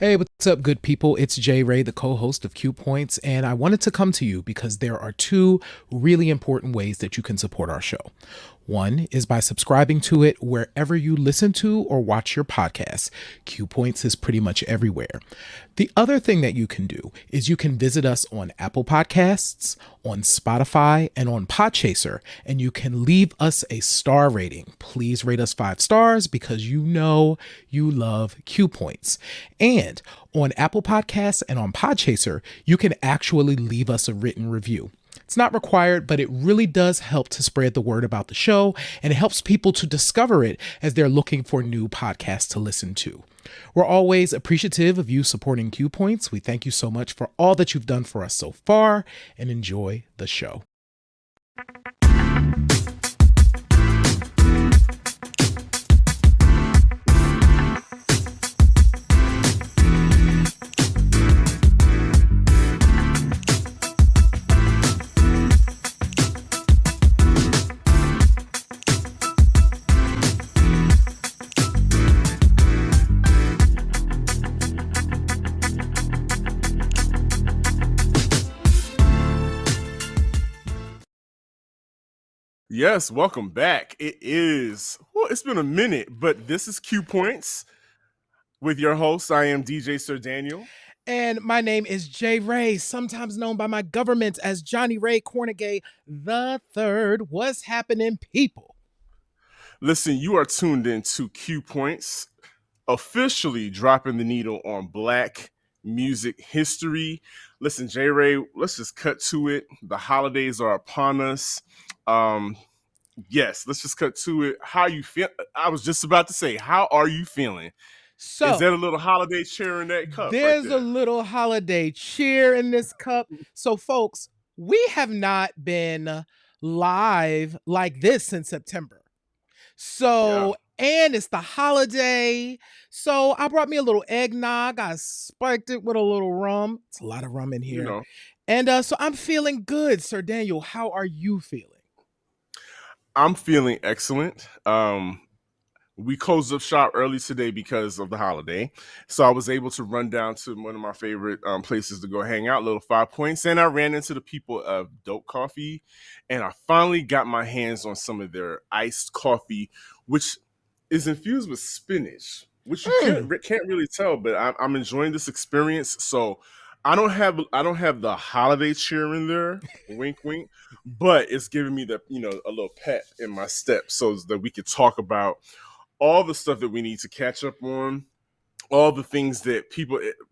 Hey, what's up, good people? It's Jay Ray, the co host of Q Points, and I wanted to come to you because there are two really important ways that you can support our show. One is by subscribing to it wherever you listen to or watch your podcasts. Q Points is pretty much everywhere. The other thing that you can do is you can visit us on Apple Podcasts, on Spotify, and on Podchaser, and you can leave us a star rating. Please rate us 5 stars because you know you love Q Points. And on Apple Podcasts and on Podchaser, you can actually leave us a written review. It's not required, but it really does help to spread the word about the show, and it helps people to discover it as they're looking for new podcasts to listen to. We're always appreciative of you supporting Q Points. We thank you so much for all that you've done for us so far, and enjoy the show. Yes, welcome back. It's been a minute, but this is Q Points with your host. I am DJ Sir Daniel. And my name is Jay Ray, sometimes known by my government as Johnny Ray Cornegay the Third. What's happening, people? Listen, you are tuned in to Q Points, officially dropping the needle on Black music history. Listen, Jay Ray, let's just cut to it. The holidays are upon us. Yes, let's just cut to it. How you feel? I was just about to say, how are you feeling? So, is there a little holiday cheer in that cup? There's right there? a little holiday cheer in this cup. So, folks, we have not been live like this since September. So, and it's the holiday. So, I brought me a little eggnog. I spiked it with a little rum. It's a lot of rum in here. You know, And so I'm feeling good. Sir Daniel, how are you feeling? I'm feeling excellent. We closed up shop early today because of the holiday. So I was able to run down to one of my favorite places to go hang out, Little 5 Points. And I ran into the people of Dope Coffee. And I finally got my hands on some of their iced coffee, which is infused with spinach, which you can't really tell, but I'm enjoying this experience. So I don't have the holiday cheer in there, wink wink, but it's giving me the a little pep in my step so that we could talk about all the stuff that we need to catch up on, all the things that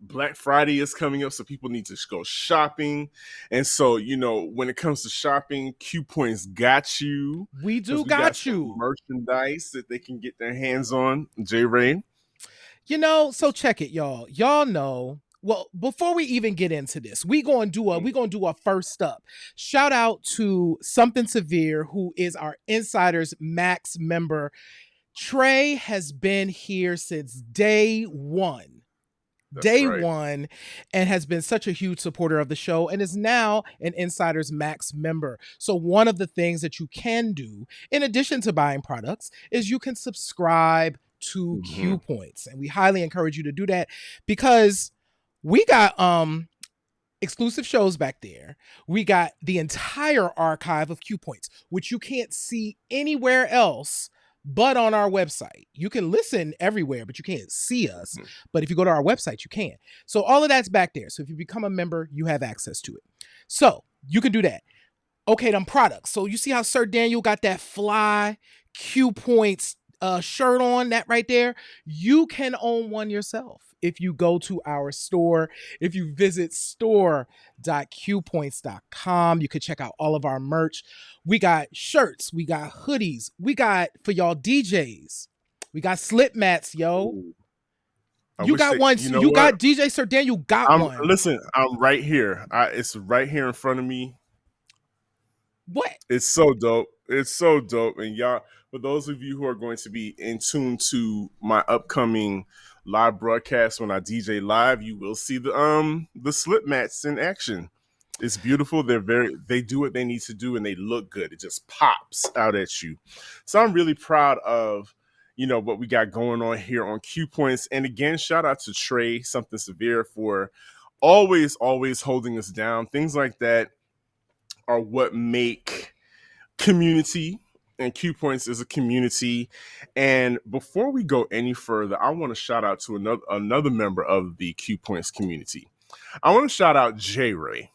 Black Friday is coming up, so people need to go shopping. And so, when it comes to shopping, Q Points got you. We do got you. Merchandise that they can get their hands on. J Ray. So check it, y'all. Y'all know. Well, before we even get into this, we gonna do a first up. Shout out to Something Severe, who is our Insiders Max member. Trey has been here since day one. One, and has been such a huge supporter of the show and is now an Insiders Max member. So one of the things that you can do, in addition to buying products, is you can subscribe to Q Points. And we highly encourage you to do that because we got exclusive shows back there. We got the entire archive of Q Points, which you can't see anywhere else but on our website. You can listen everywhere, but you can't see us. But if you go to our website, you can. So all of that's back there. So if you become a member, you have access to it. So you can do that. Okay, them products. So you see how Sir Daniel got that fly Q Points shirt on, that right there? You can own one yourself if you go to our store. If you visit store.qpoints.com, you could check out all of our merch. We got shirts, we got hoodies, we got, for y'all DJs, we got slip mats, yo. Ooh. You got one. You got DJ Sir Daniel got one. Listen, I'm right here. It's right here in front of me. What? It's so dope. It's so dope. And y'all, for those of you who are going to be in tune to my upcoming live broadcast when I DJ live, you will see the slip mats in action. It's beautiful. They do what they need to do and they look good. It just pops out at you. So I'm really proud of, what we got going on here on Q Points. And again, shout out to Trey, Something Severe, for always holding us down. Things like that are what make community, and Q Points is a community. And before we go any further, I want to shout out to another member of the Q Points community. I want to shout out J Ray.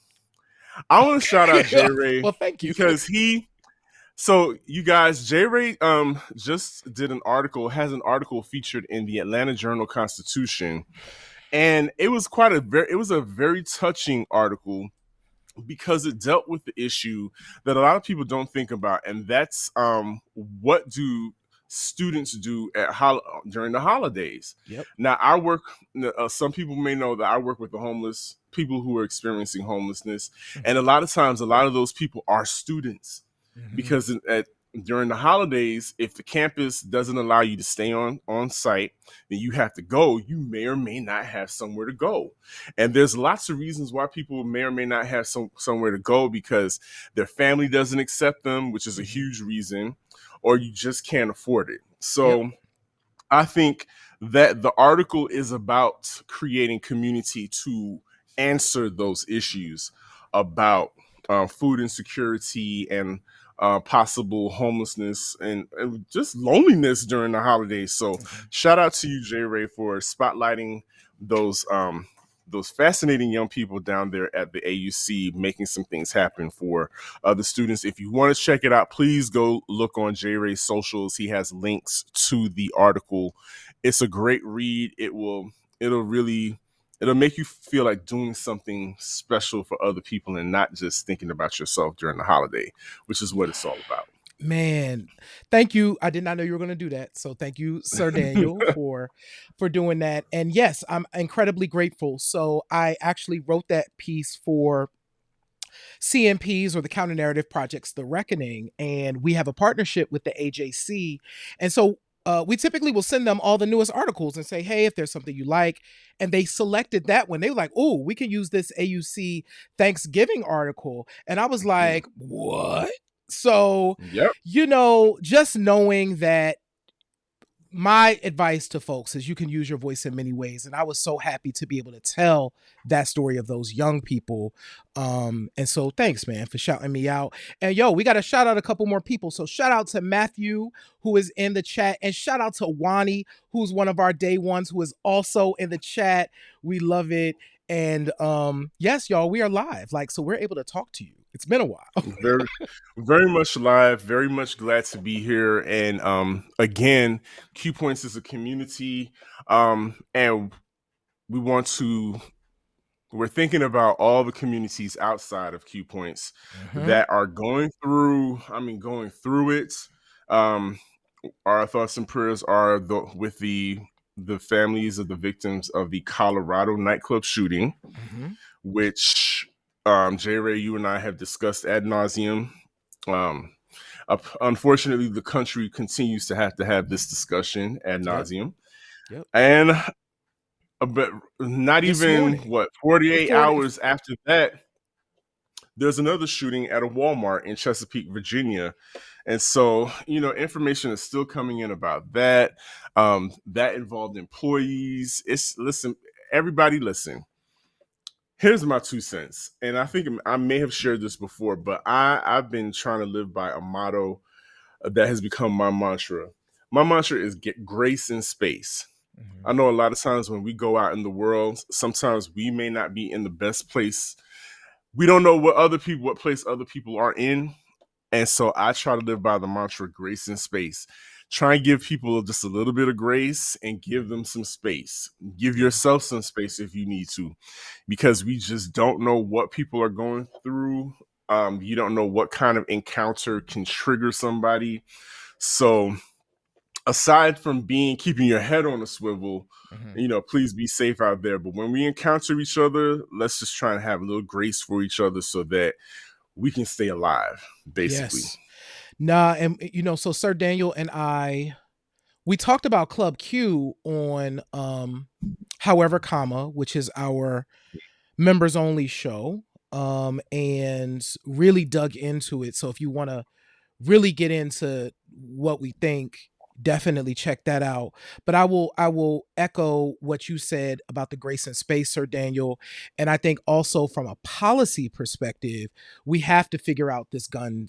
I want to shout out J Ray Well, thank you. because so you guys, J Ray just did has an article featured in the Atlanta Journal-Constitution, and it was a very touching article because it dealt with the issue that a lot of people don't think about, and that's what do students do during the holidays. Yep. Now, some people may know that I work with the homeless, people who are experiencing homelessness, and a lot of times, a lot of those people are students, because during the holidays, if the campus doesn't allow you to stay on site, then you have to go. You may or may not have somewhere to go. And there's lots of reasons why people may or may not have somewhere to go, because their family doesn't accept them, which is a huge reason, or you just can't afford it. So I think that the article is about creating community to answer those issues about food insecurity and possible homelessness and just loneliness during the holidays. So shout out to you, J Ray, for spotlighting those fascinating young people down there at the AUC, making some things happen for the students. If you want to check it out, please go look on J Ray's socials. He has links to the article. It's a great read. It'll make you feel like doing something special for other people and not just thinking about yourself during the holiday, which is what it's all about. Man, thank you. I did not know you were going to do that. So thank you, Sir Daniel, for doing that. And yes, I'm incredibly grateful. So I actually wrote that piece for CNPs, or the Counter Narrative Project's The Reckoning, and we have a partnership with the AJC. And so we typically will send them all the newest articles and say, hey, if there's something you like. And they selected that one. They were like, oh, we can use this AUC Thanksgiving article. And I was like, what? So, just knowing that, my advice to folks is you can use your voice in many ways. And I was so happy to be able to tell that story of those young people. And so thanks, man, for shouting me out. And we got to shout out a couple more people. So shout out to Matthew, who is in the chat, and shout out to Wani, who's one of our day ones, who is also in the chat. We love it. And yes, y'all, we are live. So we're able to talk to you. It's been a while. very, very much live. Very much glad to be here. And again, Q Points is a community, and we're thinking about all the communities outside of Q Points that are going through it. Our thoughts and prayers are with the families of the victims of the Colorado nightclub shooting, which J Ray, you and I have discussed ad nauseum. Unfortunately, the country continues to have this discussion ad nauseum. And but not even 48 hours after that, there's another shooting at a Walmart in Chesapeake, Virginia. And so, information is still coming in about that. That involved employees. Everybody listen. Here's my 2 cents. And I think I may have shared this before, but I've been trying to live by a motto that has become my mantra. My mantra is get grace in space. I know a lot of times when we go out in the world, sometimes we may not be in the best place. We don't know what place other people are in. And so I try to live by the mantra, grace in space. Try and give people just a little bit of grace and give them some space. Give yourself some space if you need to, because we just don't know what people are going through. You don't know what kind of encounter can trigger somebody. So aside from keeping your head on a swivel, please be safe out there. But when we encounter each other, let's just try and have a little grace for each other so that we can stay alive, basically. Yes. And so Sir Daniel and I, we talked about Club Q on However Comma, which is our members only show, and really dug into it. So if you want to really get into what we think, Definitely check that out. But I will echo what you said about the Grace and Space, Sir Daniel. And I think also from a policy perspective, we have to figure out this gun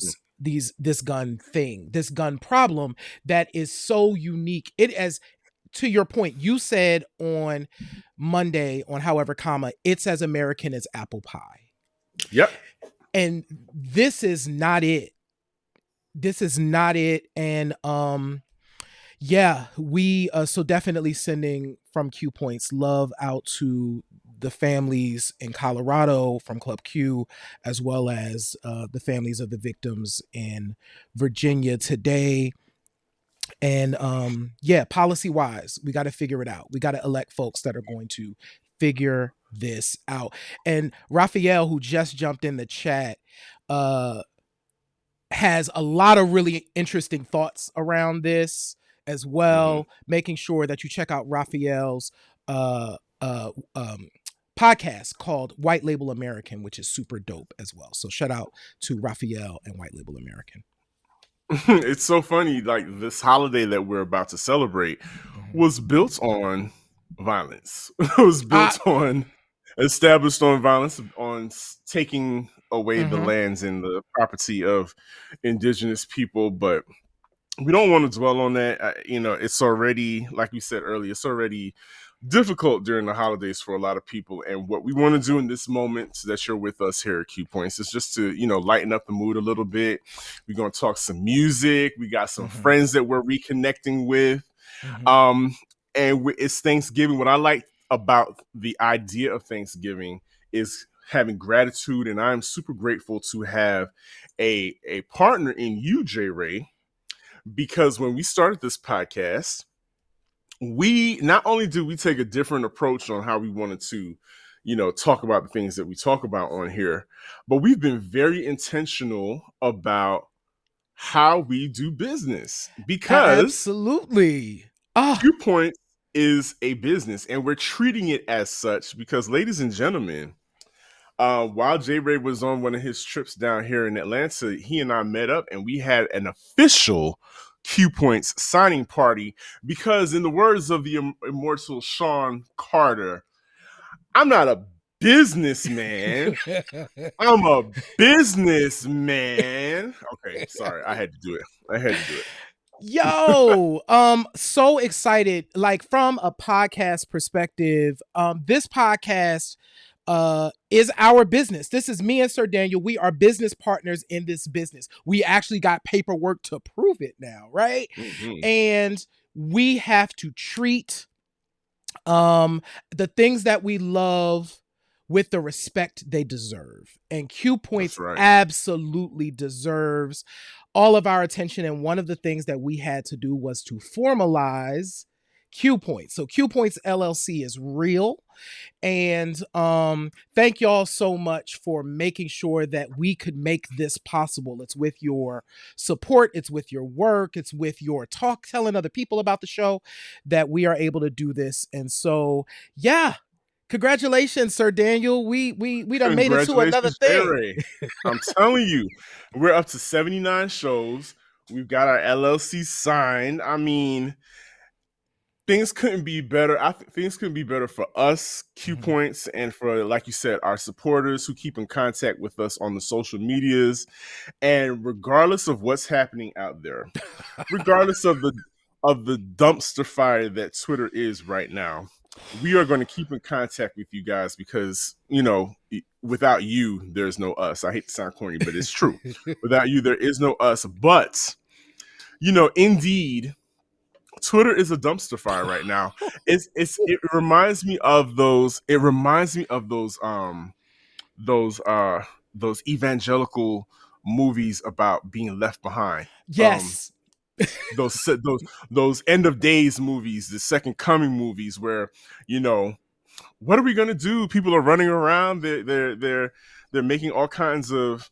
thing, this gun problem that is so unique. It as to your point, you said on Monday on however comma, it's as American as apple pie. Yep. And this is not it. This is not it. And yeah, we so definitely sending from Q Points love out to the families in Colorado from Club Q, as well as the families of the victims in Virginia today. And yeah, policy wise, we got to figure it out. We got to elect folks that are going to figure this out. And Raphael, who just jumped in the chat, uh, has a lot of really interesting thoughts around this as well. Making sure that you check out Raphael's uh, uh, um, podcast called White Label American, which is super dope as well. So shout out to Raphael and White Label American. It's so funny, like this holiday that we're about to celebrate was built on violence. It was built on, established on violence, on taking away the lands and the property of indigenous people. But we don't want to dwell on that. You know, it's already, like we said earlier, it's already difficult during the holidays for a lot of people. And what we want to do in this moment that you're with us here at Q Points is just to, you know, lighten up the mood a little bit. We're going to talk some music. We got some friends that we're reconnecting with. And it's Thanksgiving. What I like about the idea of Thanksgiving is having gratitude. And I'm super grateful to have a partner in you, J. Ray, because when we started this podcast, we not only do we take a different approach on how we wanted to, you know, talk about the things that we talk about on here, but we've been very intentional about how we do business, because absolutely, Q Point is a business and we're treating it as such because, ladies and gentlemen, while J. Ray was on one of his trips down here in Atlanta, he and I met up and we had an official Q Points signing party because, in the words of the immortal Sean Carter, I'm not a businessman. I'm a businessman. Okay, sorry. I had to do it. Yo, so excited. Like from a podcast perspective, this podcast is our business. This is me and Sir Daniel. We are business partners in this business. We actually got paperwork to prove it now, right? And we have to treat the things that we love with the respect they deserve. And Q Points absolutely deserves all of our attention. And one of the things that we had to do was to formalize Q Points. So Q Points LLC is real. And thank y'all so much for making sure that we could make this possible. It's with your support, it's with your work, it's with your talk, telling other people about the show that we are able to do this. And so, yeah, congratulations, Sir Daniel. We done made it to another thing. I'm telling you, we're up to 79 shows. We've got our LLC signed. I mean, things couldn't be better. I think things couldn't be better for us, Q Points, and for, like you said, our supporters who keep in contact with us on the social medias. And regardless of what's happening out there, regardless of the dumpster fire that Twitter is right now, we are going to keep in contact with you guys because, you know, without you, there's no us. I hate to sound corny, but it's true. Without you, there is no us. But, you know, indeed, Twitter is a dumpster fire right now. It reminds me of those. It reminds me of those evangelical movies about being left behind. Yes. Those end of days movies, the second coming movies, where, you know, what are we gonna do? People are running around. They're making all kinds of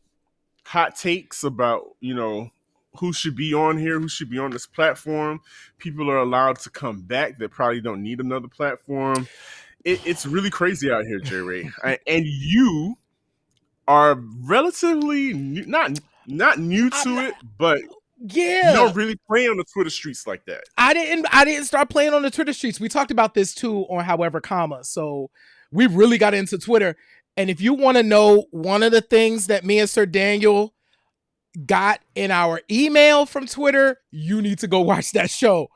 hot takes about, you know, who should be on here, who should be on this platform. People are allowed to come back that probably don't need another platform. It's really crazy out here, J. Ray. And you are relatively not new to it, but You Yeah. don't really play on the Twitter streets like that. I didn't start playing on the Twitter streets. We talked about this too on However Comma. So we really got into Twitter. And if you want to know one of the things that me and Sir Daniel got in our email from Twitter, you need to go watch that show.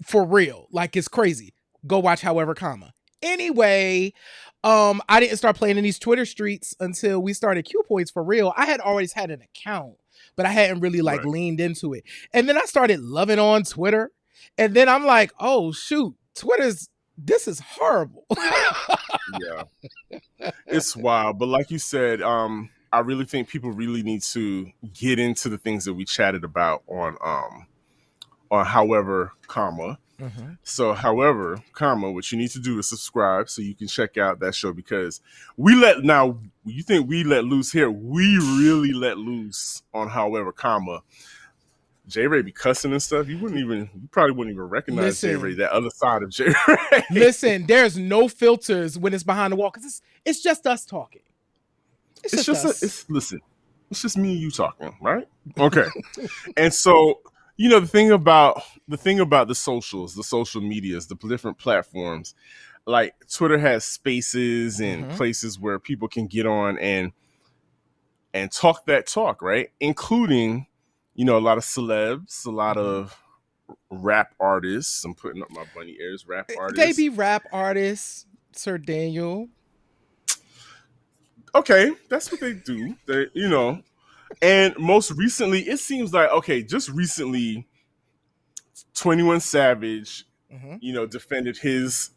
For real. Like, it's crazy. Go watch However Comma. Anyway, I didn't start playing in these Twitter streets until we started Q Points for real. I had always had an account, but I hadn't really like leaned into it. And then I started loving on Twitter. And then I'm like, oh shoot, this is horrible. Yeah. It's wild. But like you said, I really think people really need to get into the things that we chatted about on However Comma. Mm-hmm. So However Comma, what you need to do is subscribe so you can check out that show, because you think we let loose here, we really let loose on However Comma. J Ray be cussing and stuff. You probably wouldn't even recognize J Ray, that other side of J Ray. Listen, there's no filters when it's behind the wall, because it's just us talking. It's just me and you talking, right? Okay. And so, the thing about the socials, the social medias, the different platforms, like Twitter has spaces and places where people can get on and talk that talk, right? Including, a lot of celebs, a lot of rap artists. I'm putting up my bunny ears, rap artists. They be rap artists, Sir Daniel. Okay, that's what they do. And most recently, it seems like, just recently, 21 Savage, defended his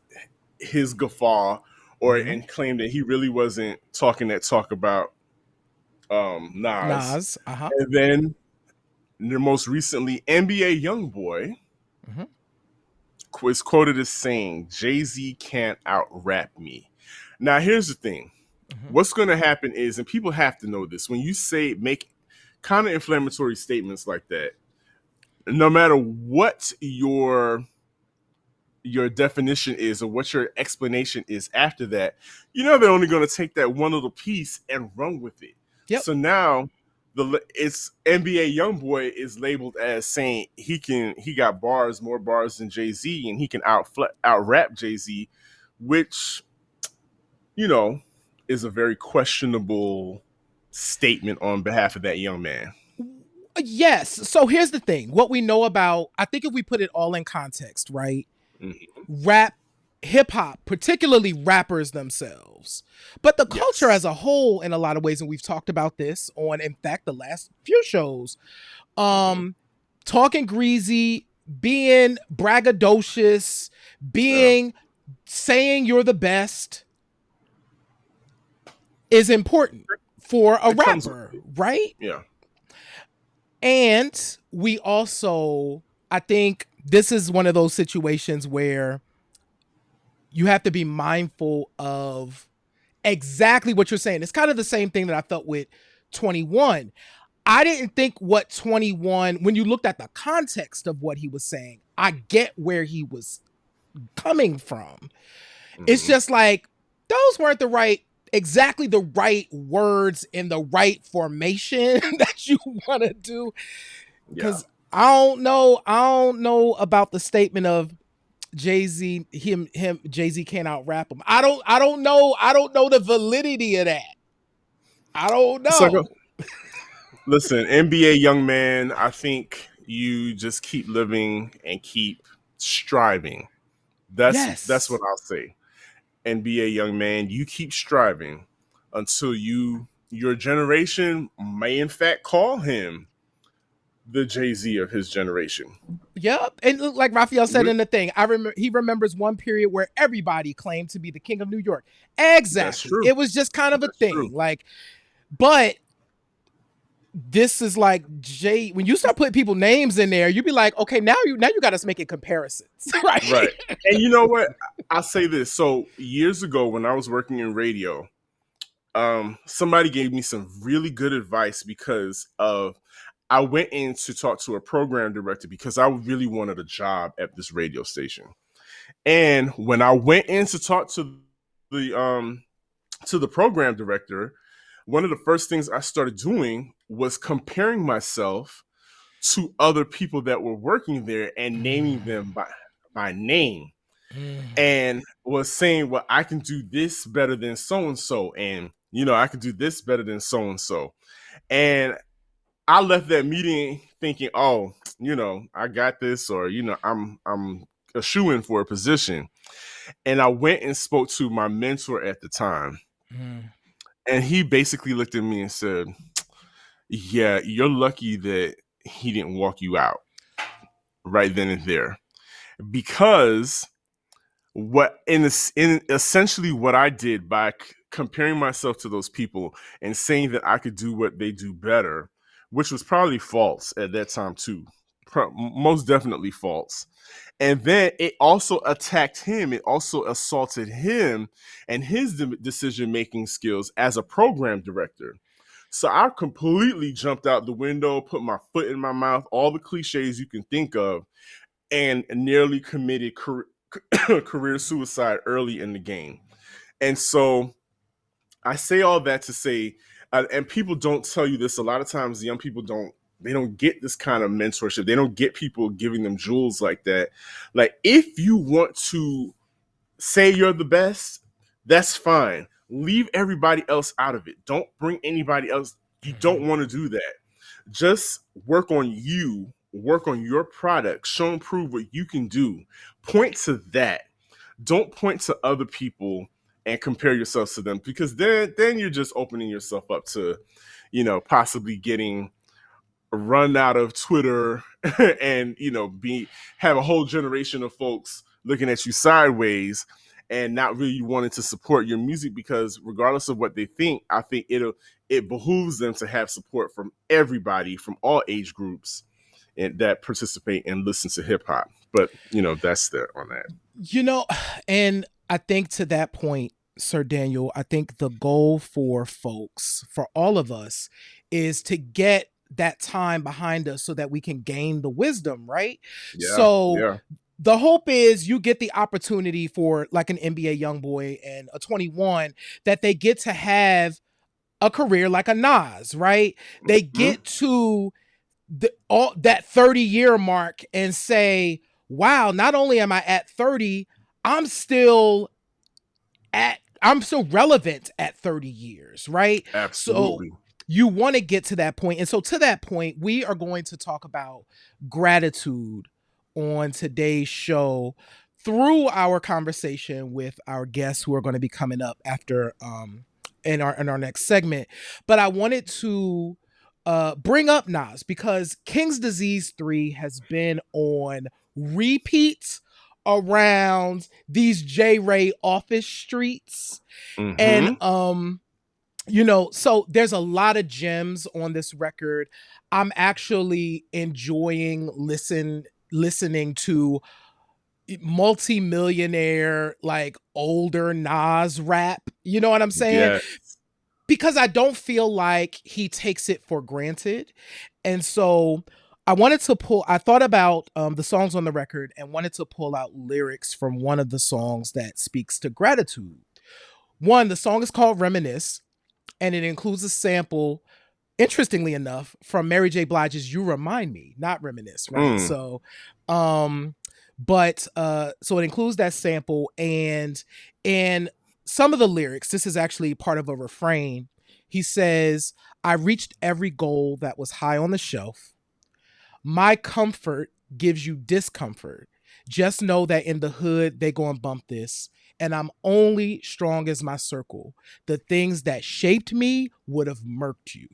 guffaw and claimed that he really wasn't talking that talk about Nas. And then the most recently, NBA YoungBoy was quoted as saying, "Jay-Z can't out-rap me." Now, here's the thing. What's going to happen is, and people have to know this, when you make kind of inflammatory statements like that, no matter what your definition is or what your explanation is after that, they're only going to take that one little piece and run with it. Yep. So now it's NBA YoungBoy is labeled as saying he got more bars than Jay-Z, and he can out rap Jay-Z, which is a very questionable statement on behalf of that young man. Yes. So here's the thing. What we know about, I think if we put it all in context, right? Rap, hip hop, particularly rappers themselves, but the culture as a whole in a lot of ways, and we've talked about this on, in fact, the last few shows, talking greasy, being braggadocious, saying you're the best is important for a rapper, right? Yeah. And we also, I think this is one of those situations where you have to be mindful of exactly what you're saying. It's kind of the same thing that I felt with 21. I didn't think what 21, when you looked at the context of what he was saying, I get where he was coming from. It's just like, those weren't exactly the right words in the right formation that you want to do. Because I don't know about the statement of Jay-Z, Jay-Z can't out rap him. I don't know the validity of that. I don't know. Listen, NBA young man, I think you just keep living and keep striving. That's what I'll say. NBA young man, you keep striving until your generation may in fact call him the Jay-Z of his generation. Yep. And like Raphael said in the thing, he remembers one period where everybody claimed to be the king of New York. Exactly. It was just kind of a thing. True. Like, but this is like when you start putting people names in there, you'd be like, okay, now you got us making comparisons. Right. Right. And you know what? I'll say this. So years ago when I was working in radio, somebody gave me some really good advice because I went in to talk to a program director because I really wanted a job at this radio station. And when I went in to talk to the program director, one of the first things I started doing was comparing myself to other people that were working there and naming them by name, and was saying, well, I can do this better than so and so, and I can do this better than so and so. And I left that meeting thinking, oh, I got this, or I'm a shoo-in for a position. And I went and spoke to my mentor at the time. And he basically looked at me and said, yeah, you're lucky that he didn't walk you out right then and there. Because essentially what I did by comparing myself to those people and saying that I could do what they do better, which was probably false at that time too, most definitely false. And then it also attacked him. It also assaulted him and his decision-making skills as a program director. So I completely jumped out the window, put my foot in my mouth, all the cliches you can think of, and nearly committed career suicide early in the game. And so I say all that to say, and people don't tell you this, a lot of times young people don't get this kind of mentorship. They don't get people giving them jewels like that. Like, if you want to say you're the best, that's fine. Leave everybody else out of it. Don't bring anybody else. You don't want to do that. Just work on you, work on your product, show and prove what you can do. Point to that. Don't point to other people and compare yourselves to them, because then you're just opening yourself up to, possibly getting run out of Twitter and, have a whole generation of folks looking at you sideways and not really wanting to support your music, because regardless of what they think, I think it behooves them to have support from everybody, from all age groups, and that participate and listen to hip hop. But, that's there on that. And I think to that point, Sir Daniel, I think the goal for folks, for all of us, is to get that time behind us so that we can gain the wisdom, right? Yeah, so yeah. The hope is you get the opportunity for like an NBA young boy and a 21, that they get to have a career like a Nas, right? They get to that 30-year mark and say, wow, not only am I at 30, I'm still relevant at 30 years, right? Absolutely. So you want to get to that point. And so to that point, we are going to talk about gratitude on today's show through our conversation with our guests who are going to be coming up after in our next segment. But I wanted to bring up Nas because King's Disease 3 has been on repeat around these J. Ray office streets. And so there's a lot of gems on this record. I'm actually enjoying listening to multi-millionaire, like older Nas rap. You know what I'm saying? Yes. Because I don't feel like he takes it for granted. And so I thought about the songs on the record and wanted to pull out lyrics from one of the songs that speaks to gratitude. One, the song is called Reminisce, and it includes a sample, interestingly enough, from Mary J. Blige's You Remind Me, not Reminisce, right? So, so it includes that sample, and some of the lyrics, this is actually part of a refrain. He says, I reached every goal that was high on the shelf. My comfort gives you discomfort. Just know that in the hood, they go and bump this. And I'm only strong as my circle. The things that shaped me would have murked you.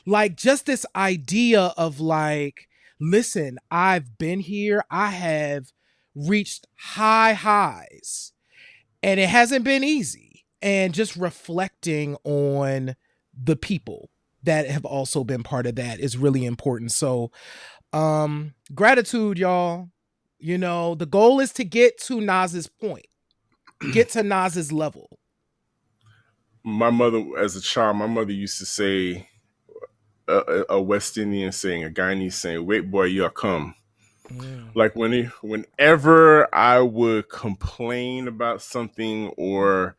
Like, just this idea of like, listen, I've been here. I have reached high highs. And it hasn't been easy. And just reflecting on the people that have also been part of that is really important. So, gratitude, y'all. The goal is to get to Nas's point, get to Nas's level. My mother, as a child, used to say a West Indian saying, a Guyanese saying, "Wait, boy, you'll come." Like whenever I would complain about something, or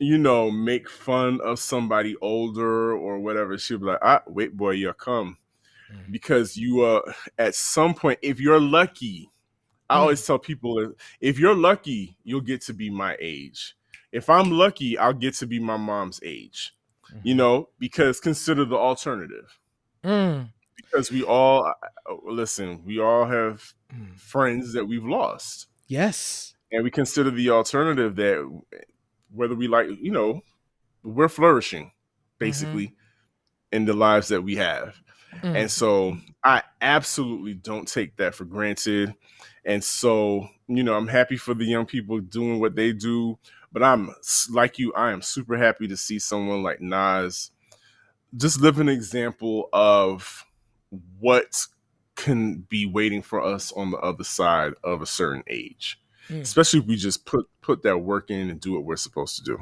make fun of somebody older or whatever, she'll be like, wait, boy, you'll come. Because you, at some point, if you're lucky, I always tell people, if you're lucky, you'll get to be my age. If I'm lucky, I'll get to be my mom's age, because consider the alternative. Because we all have friends that we've lost. Yes. And we consider the alternative that whether we like, we're flourishing basically in the lives that we have. And so I absolutely don't take that for granted. And so, I'm happy for the young people doing what they do, but I'm like you, I am super happy to see someone like Nas just live an example of what can be waiting for us on the other side of a certain age, especially if we just put that work in and do what we're supposed to do.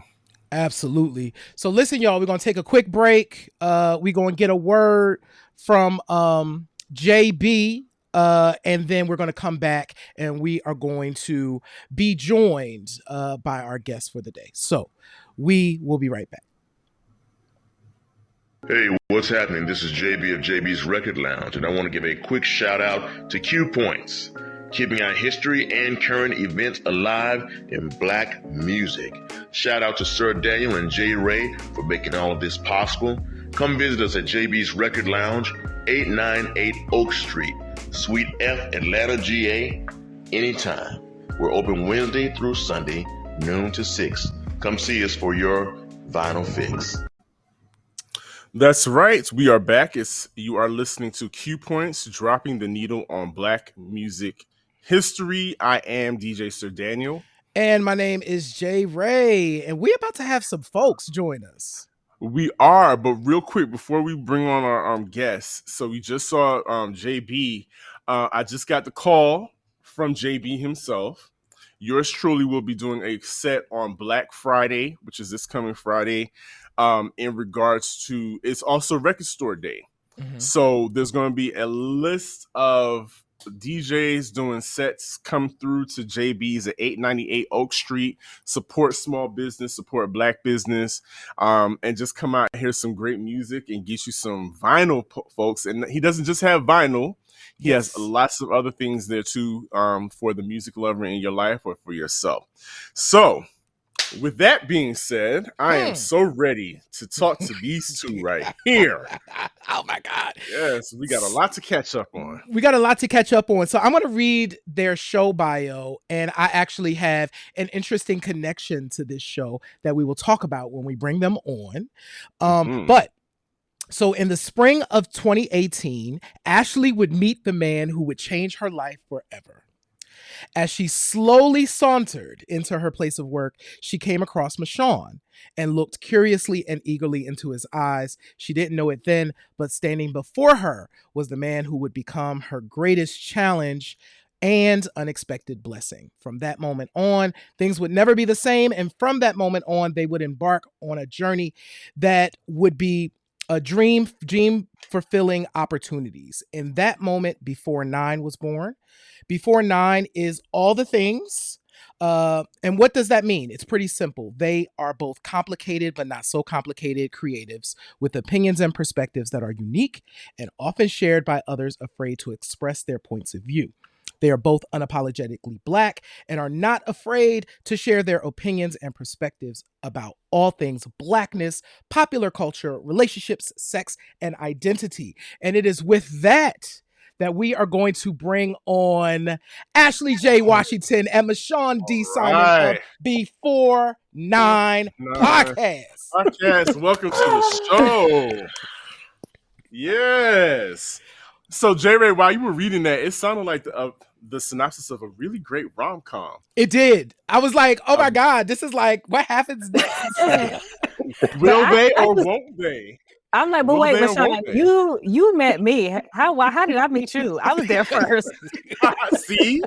Absolutely. So listen, y'all, we're going to take a quick break. We're going to get a word from JB, and then we're going to come back and we are going to be joined by our guest for the day. So we will be right back. Hey, what's happening? This is JB of JB's Record Lounge, and I want to give a quick shout out to Q Points, keeping our history and current events alive in Black music. Shout out to Sir Daniel and Jay Ray for making all of this possible. Come visit us at JB's Record Lounge, 898 Oak Street, Suite F, Atlanta, GA, anytime. We're open Wednesday through Sunday, noon to 6. Come see us for your vinyl fix. That's right. We are back. You are listening to Q Points, dropping the needle on Black music history. I am DJ Sir Daniel. And my name is Jay Ray. And we're about to have some folks join us. We are, but real quick, before we bring on our guests, so we just saw JB. I just got the call from JB himself. Yours truly will be doing a set on Black Friday, which is this coming Friday. In regards to, it's also Record Store Day. So there's going to be a list of DJs doing sets. Come through to JB's at 898 Oak Street. Support small business, support Black business, and just come out and hear some great music and get you some vinyl, folks. And he doesn't just have vinyl. He has lots of other things there too, for the music lover in your life or for yourself. So with that being said, I am so ready to talk to these two right here. Oh my God. Yes, we got a lot to catch up on. So I'm going to read their show bio, and I actually have an interesting connection to this show that we will talk about when we bring them on. But so in the spring of 2018, Ashli would meet the man who would change her life forever. As she slowly sauntered into her place of work, she came across Mashaun and looked curiously and eagerly into his eyes. She didn't know it then, but standing before her was the man who would become her greatest challenge and unexpected blessing. From that moment on, things would never be the same. And from that moment on, they would embark on a journey that would be a dream fulfilling opportunities. In that moment, B4Nine was born. B4Nine is all the things. And what does that mean? It's pretty simple. They are both complicated, but not so complicated creatives with opinions and perspectives that are unique and often shared by others afraid to express their points of view. They are both unapologetically Black and are not afraid to share their opinions and perspectives about all things Blackness, popular culture, relationships, sex, and identity. And it is with that we are going to bring on Ashli J. Washington and Mashaun D. Simon of B4Nine Podcast. Welcome to the show. Yes. So, J. Ray, while you were reading that, it sounded like the synopsis of a really great rom-com. It did. I was like, oh my God, this is like, what happens next? Will they or won't they? I'm like, but wait, Mashaun, you met me. How did I meet you? I was there first. See?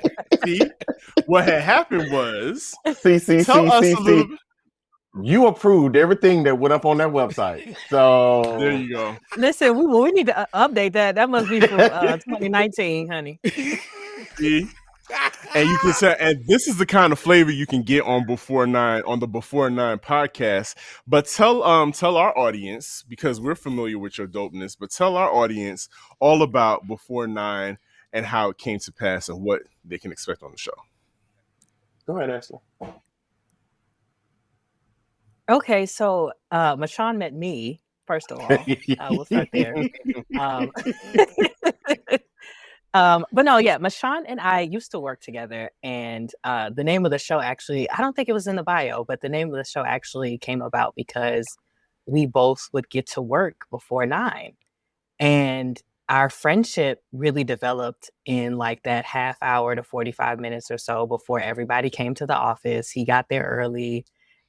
What had happened was... See. You approved everything that went up on that website. So there you go. Listen, we need to update that. That must be from 2019, honey. See? And you can say, and this is the kind of flavor you can get on B4Nine on the B4Nine podcast. But tell our audience, because we're familiar with your dopeness, but tell our audience all about B4Nine and how it came to pass and what they can expect on the show. Go ahead, Ashley. Okay, so Mashaun met me, first of all. We'll start there. But no, yeah, Mashaun and I used to work together, and the name of the show actually, I don't think it was in the bio, but the name of the show actually came about because we both would get to work before 9. And our friendship really developed in like that half hour to 45 minutes or so before everybody came to the office. He got there early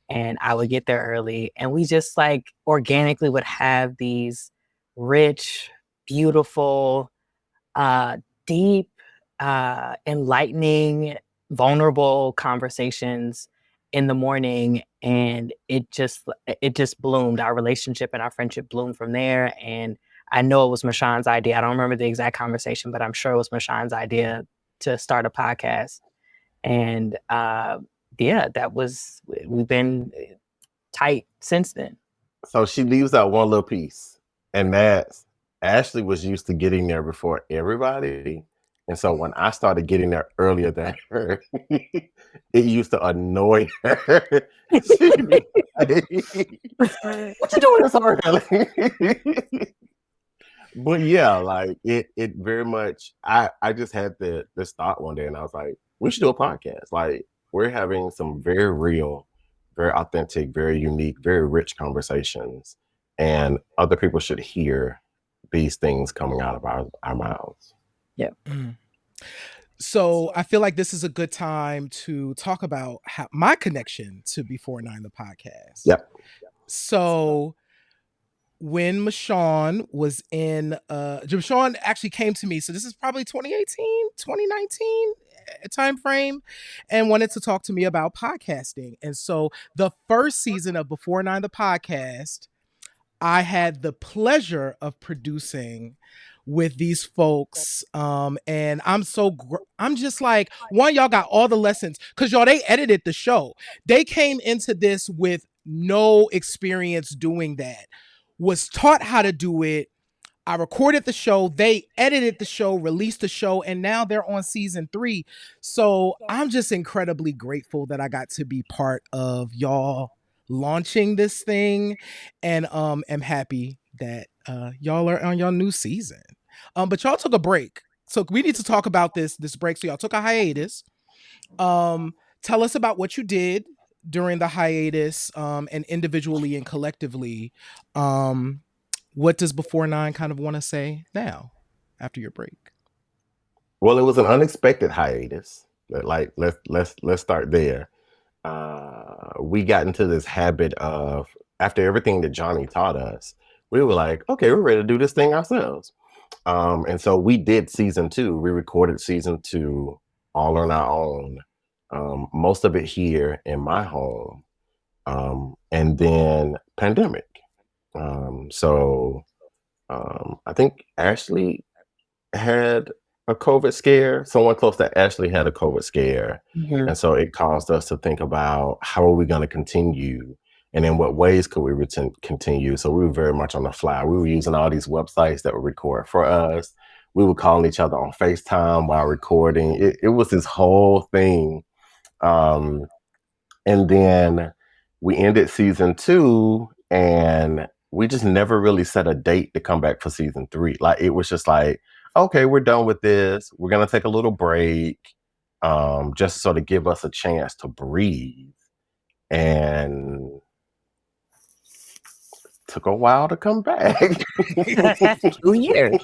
and I would get there early. And we just like organically would have these rich, beautiful, deep, enlightening, vulnerable conversations in the morning, and it just bloomed. Our relationship and our friendship bloomed from there. And I know it was Mashaun's idea. I don't remember the exact conversation, but I'm sure it was Mashaun's idea to start a podcast. And we've been tight since then. So she leaves out one little piece, and that's Ashley was used to getting there before everybody. And so when I started getting there earlier than her, it used to annoy her. She'd be like, what you doing so early? But yeah, like it very much, I just had this thought one day and I was like, we should do a podcast. Like we're having some very real, very authentic, very unique, very rich conversations. And other people should hear these things coming out of our mouths. Yeah. So I feel like this is a good time to talk about my connection to B4Nine the podcast. Yep. So when Mashaun was in, Mashaun actually came to me. So this is probably 2018, 2019 time frame, and wanted to talk to me about podcasting. And so the first season of B4Nine the podcast, I had the pleasure of producing with these folks. And I'm just like, one, y'all got all the lessons because y'all, they edited the show. They came into this with no experience doing that, was taught how to do it. I recorded the show, they edited the show, released the show, and now they're on season 3. So I'm just incredibly grateful that I got to be part of y'all launching this thing, and am happy that y'all are on your new season. But y'all took a break, so we need to talk about this break. So y'all took a hiatus. Tell us about what you did during the hiatus, and individually and collectively. What does B4Nine kind of want to say now after your break? Well, it was an unexpected hiatus. Like let's start there. We got into this habit of, after everything that Johnny taught us, we were like, okay, we're ready to do this thing ourselves. And so we did season 2. We recorded season 2 all on our own. Most of it here in my home. And then pandemic. So I think Ashli had a COVID scare. Someone close to Ashli had a COVID scare. Mm-hmm. And so it caused us to think about how are we going to continue, and in what ways could we continue. So we were very much on the fly. We were using all these websites that would record for us. We were calling each other on FaceTime while recording. It was this whole thing. And then we ended season 2, and we just never really set a date to come back for season 3. Like it was just like, okay, we're done with this. We're gonna take a little break, just to sort of give us a chance to breathe. And took a while to come back. 2 years.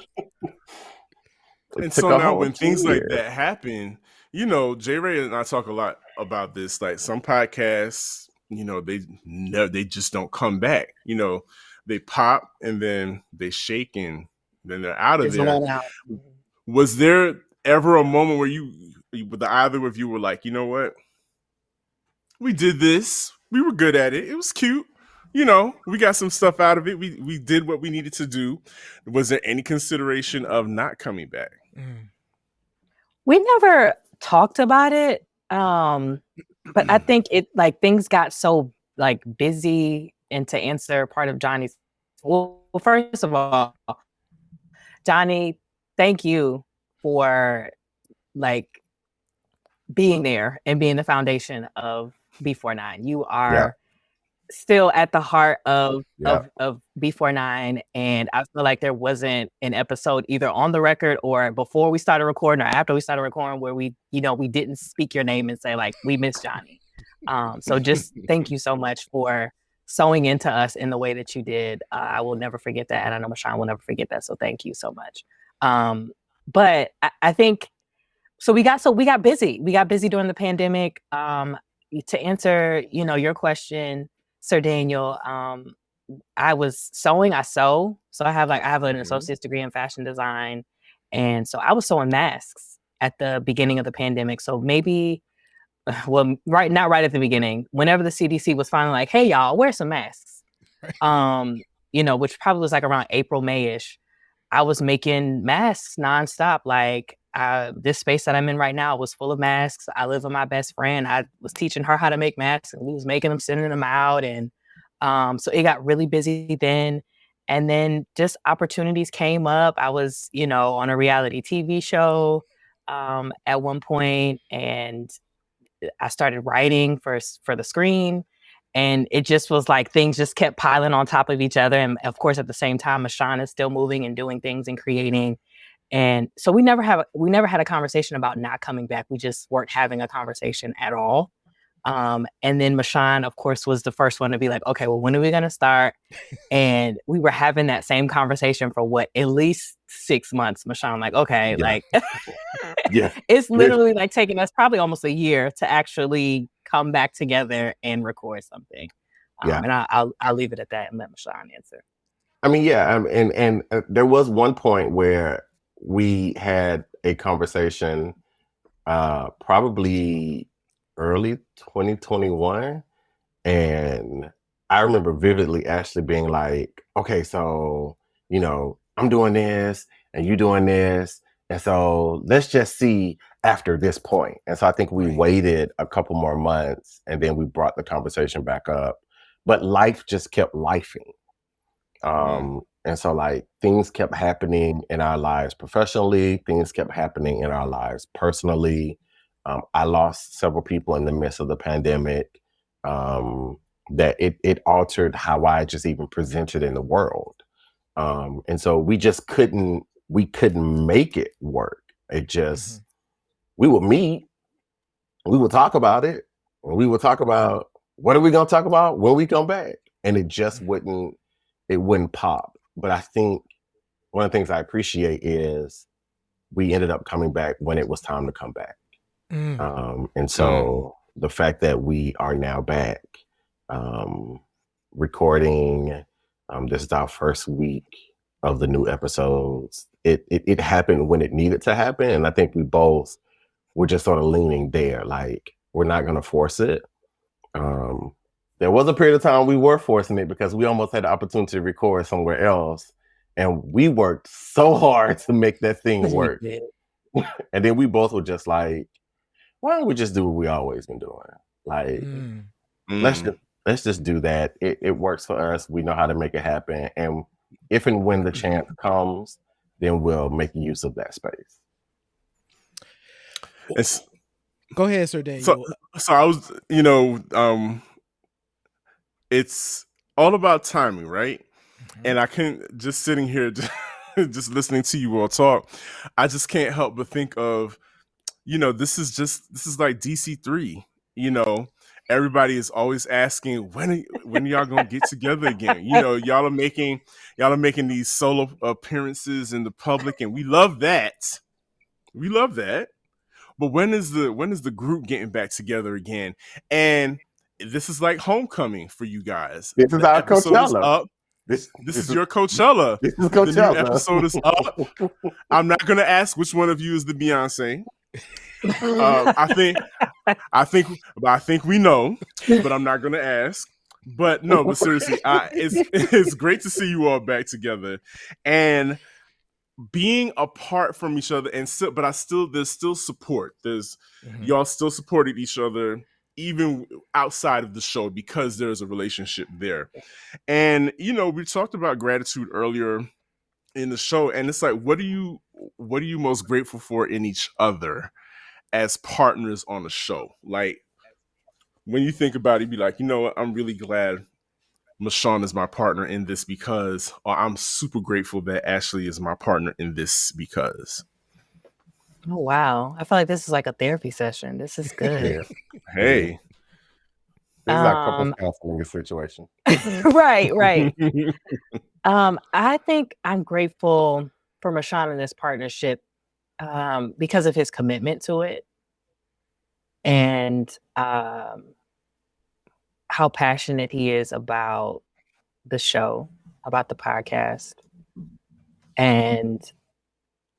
And so now when things like that happen, you know, J. Ray and I talk a lot about this. Like some podcasts, you know, they just don't come back. You know, they pop and then they shake and then they're out of there. Out. Was there ever a moment where either of you were like, you know what? We did this. We were good at it. It was cute. You know, we got some stuff out of it. We did what we needed to do. Was there any consideration of not coming back? We never talked about it, but I think it like things got so like busy. And to answer part of Johnny's, well, first of all, Johnny, thank you for like being there and being the foundation of B4Nine. You are still at the heart of B4Nine, and I feel like there wasn't an episode either on the record or before we started recording or after we started recording where we didn't speak your name and say like we miss Johnny. So just thank you so much for sewing into us in the way that you did. I will never forget that, and I know Mashaun will never forget that. So thank you so much. But I think so. We got busy. We got busy during the pandemic. To answer, your question, Sir Daniel, I was sewing. I sew. So I have an associate's degree in fashion design, and so I was sewing masks at the beginning of the pandemic. So maybe, well, not right at the beginning. Whenever the CDC was finally like, "Hey, y'all, wear some masks," which probably was like around April, May-ish. I was making masks nonstop. Like this space that I'm in right now was full of masks. I live with my best friend. I was teaching her how to make masks, and we was making them, sending them out. And so it got really busy then. And then just opportunities came up. I was, on a reality TV show at one point, and I started writing for the screen. And it just was like things just kept piling on top of each other. And of course, at the same time, Mashaun is still moving and doing things and creating. And so we never had a conversation about not coming back. We just weren't having a conversation at all. And then Mashaun, of course, was the first one to be like, okay, well, when are we going to start? And we were having that same conversation for at least 6 months. Mashaun, like, okay, it's literally like taking us probably almost a year to actually come back together and record something. And I'll leave it at that and let Mashaun answer. I mean, and there was one point where we had a conversation, probably early 2021, and I remember vividly Ashli being like, okay, so I'm doing this and you doing this, and so let's just see after this point. And so I think we waited a couple more months, and then we brought the conversation back up, but life just kept lifing. And so like things kept happening in our lives professionally, things kept happening in our lives personally. I lost several people in the midst of the pandemic, that it altered how I just even presented in the world. And so we couldn't make it work. It just, we would meet, we would talk about it, and we would talk about what are we going to talk about when we come back. And it just wouldn't pop. But I think one of the things I appreciate is we ended up coming back when it was time to come back. And so the fact that we are now back recording, this is our first week of the new episodes. It happened when it needed to happen. And I think we both were just sort of leaning there, like we're not going to force it. There was a period of time we were forcing it because we almost had the opportunity to record somewhere else. And we worked so hard to make that thing work. And then we both were just like, why don't we just do what we always been doing? Like, let's just do that. It works for us. We know how to make it happen. And if and when the chance comes, then we'll make use of that space. Go ahead, Sir Daniel. So I was, it's all about timing, right? And I can't, just sitting here, just listening to you all talk, I just can't help but think of, this is like DC3, everybody is always asking, when are y'all gonna get together again? Y'all are making these solo appearances in the public, and we love that. But when is the group getting back together again? And this is like homecoming for you guys. This is our Coachella. This is your Coachella. This is Coachella. The new episode is up. I'm not gonna ask which one of you is the Beyonce. I think we know, but I'm not gonna ask. But seriously, it's great to see you all back together. And being apart from each other, and still, but there's still support. Y'all still supported each other even outside of the show because there's a relationship there. And we talked about gratitude earlier in the show, and it's like, what are you most grateful for in each other as partners on the show? Like, when you think about it, be like, what, I'm really glad Mashaun is my partner in this because, or I'm super grateful that Ashli is my partner in this because. Oh, wow. I feel like this is like a therapy session. This is good. Hey. This is our couples counseling situation. Right. I think I'm grateful for Mashaun in this partnership because of his commitment to it and how passionate he is about the show, about the podcast, and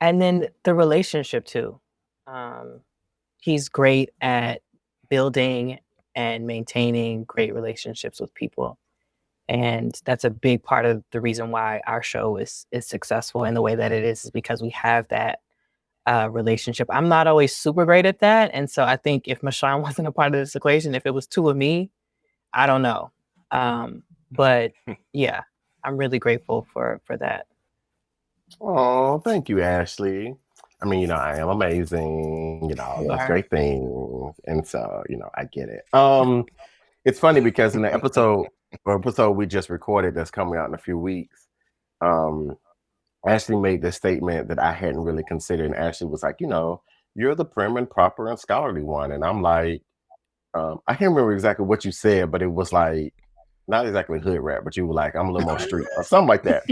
then the relationship too. He's great at building and maintaining great relationships with people. And that's a big part of the reason why our show is successful in the way that it is because we have that relationship. I'm not always super great at that. And so I think if Mashaun wasn't a part of this equation, if it was two of me, I don't know. But yeah, I'm really grateful for that. Oh, thank you, Ashli. I mean, I am amazing, that's great things. And so, I get it. It's funny because in the episode we just recorded that's coming out in a few weeks, Ashli made this statement that I hadn't really considered. And Ashli was like, you're the prim and proper and scholarly one. And I'm like, I can't remember exactly what you said, but it was like, not exactly hood rap, but you were like, I'm a little more street or something like that.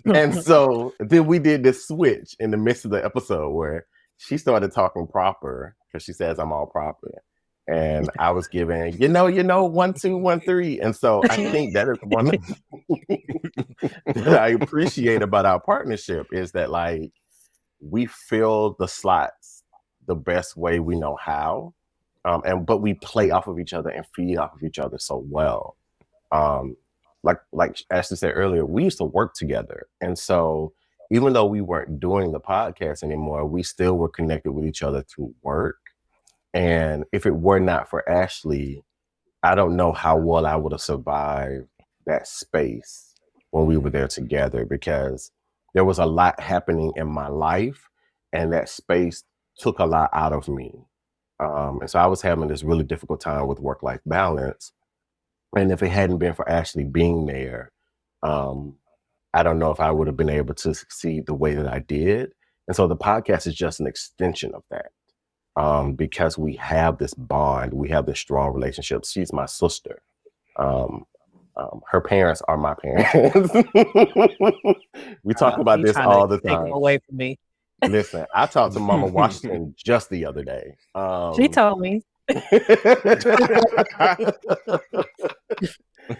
And so then we did this switch in the midst of the episode where she started talking proper because she says I'm all proper. And I was giving, 1, 2, 1, 3. And so I think that is one that I appreciate about our partnership is that like we fill the slots the best way we know how. But we play off of each other and feed off of each other so well. Like Ashli said earlier, we used to work together. And so even though we weren't doing the podcast anymore, we still were connected with each other through work. And if it were not for Ashli, I don't know how well I would have survived that space when we were there together because there was a lot happening in my life and that space took a lot out of me. And so I was having this really difficult time with work-life balance. And if it hadn't been for Ashli being there, I don't know if I would have been able to succeed the way that I did. And so the podcast is just an extension of that. Because we have this bond, we have this strong relationship. She's my sister. Her parents are my parents. We talk about this all the time. Take them away from me. Listen, I talked to Mama Washington just the other day. She told me.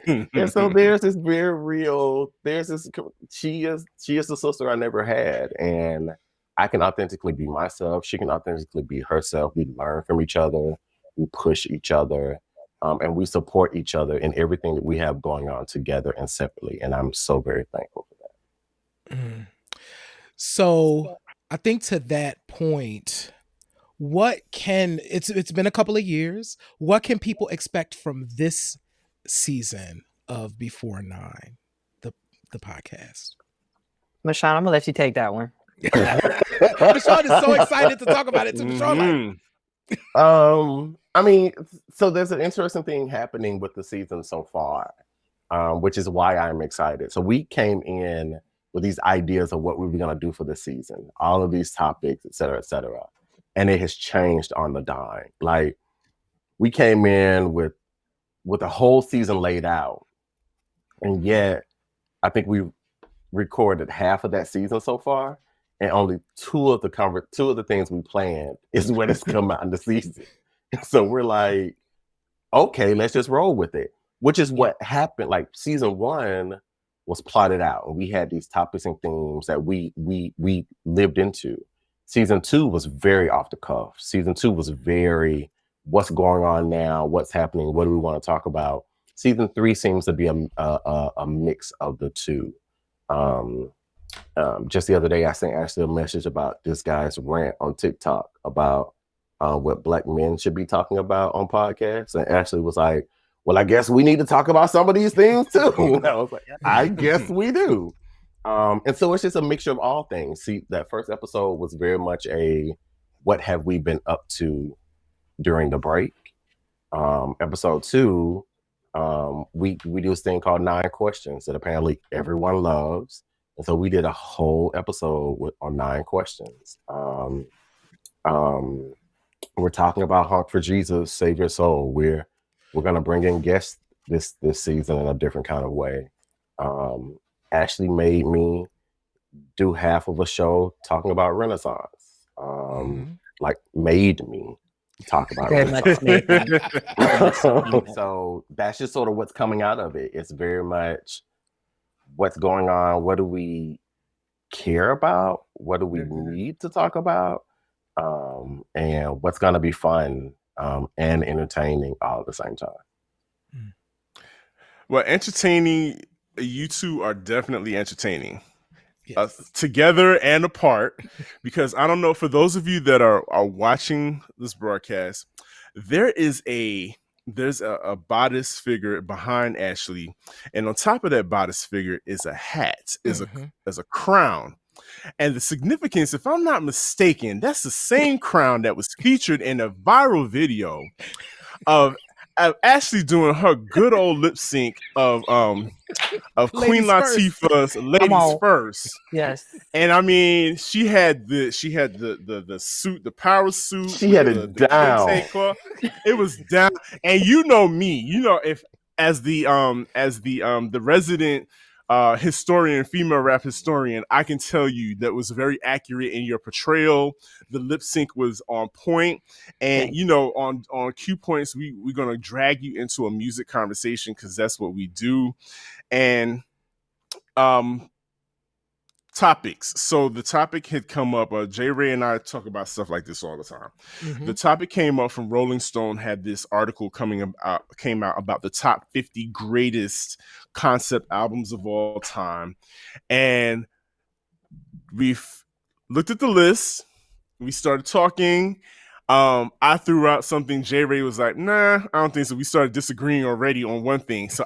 And so there's this very real, she is the sister I never had. And I can authentically be myself. She can authentically be herself. We learn from each other. We push each other. And we support each other in everything that we have going on together and separately. And I'm so very thankful for that. So I think to that point, it's been a couple of years. What can people expect from this season of B4Nine, the podcast? Mashaun, I'm gonna let you take that one. Mashaun is so excited to talk about it too. Mashaun, I mean, so there's an interesting thing happening with the season so far, which is why I'm excited. So we came in with these ideas of what we were going to do for the season, all of these topics, et cetera, and it has changed on the dime. Like we came in with a whole season laid out, and yet I think we recorded half of that season so far, and only two of the things we planned is what has come out in the season. So we're like, okay, let's just roll with it, which is what happened. Like season 1 was plotted out, and we had these topics and themes that we lived into. Season 2 was very off the cuff. Season 2 was very, what's going on now? What's happening? What do we want to talk about? Season 3 seems to be a mix of the two. Just the other day, I sent Ashley a message about this guy's rant on TikTok about what Black men should be talking about on podcasts. And Ashley was like, well, I guess we need to talk about some of these things too. And I was like, I guess we do. And so it's just a mixture of all things. See, that first episode was very much a what have we been up to during the break. Episode 2, we do this thing called 9 questions that apparently everyone loves. And so we did a whole episode on 9 questions. We're talking about Honk for Jesus, Save Your Soul. We're gonna bring in guests this season in a different kind of way. Ashley made me do half of a show talking about Renaissance. Like made me talk about Renaissance. So that's just sort of what's coming out of it. It's very much what's going on. What do we care about? What do we need to talk about? And what's going to be fun and entertaining all at the same time. Well, entertaining, you two are definitely entertaining. Yes. Together and apart, because I don't know, for those of you that are watching this broadcast, there's a bodice figure behind Ashley, and on top of that bodice figure is a hat, is a crown. And the significance, if I'm not mistaken, that's the same crown that was featured in a viral video of Ashley doing her good old lip sync of Queen Latifah's Ladies First. Yes. And I mean, she had the suit, the power suit. She had it down. It was down. And you know me, if as the resident historian, female rap historian, I can tell you that was very accurate in your portrayal. The lip sync was on point. And, on Q Points, we're going to drag you into a music conversation because that's what we do. And topics. So the topic had come up. J. Ray and I talk about stuff like this all the time. The topic came up from Rolling Stone. Had this article came out about the top 50 greatest concept albums of all time, and we've looked at the list. We started talking. I threw out something. J. Ray was like, nah, I don't think so. We started disagreeing already on one thing. So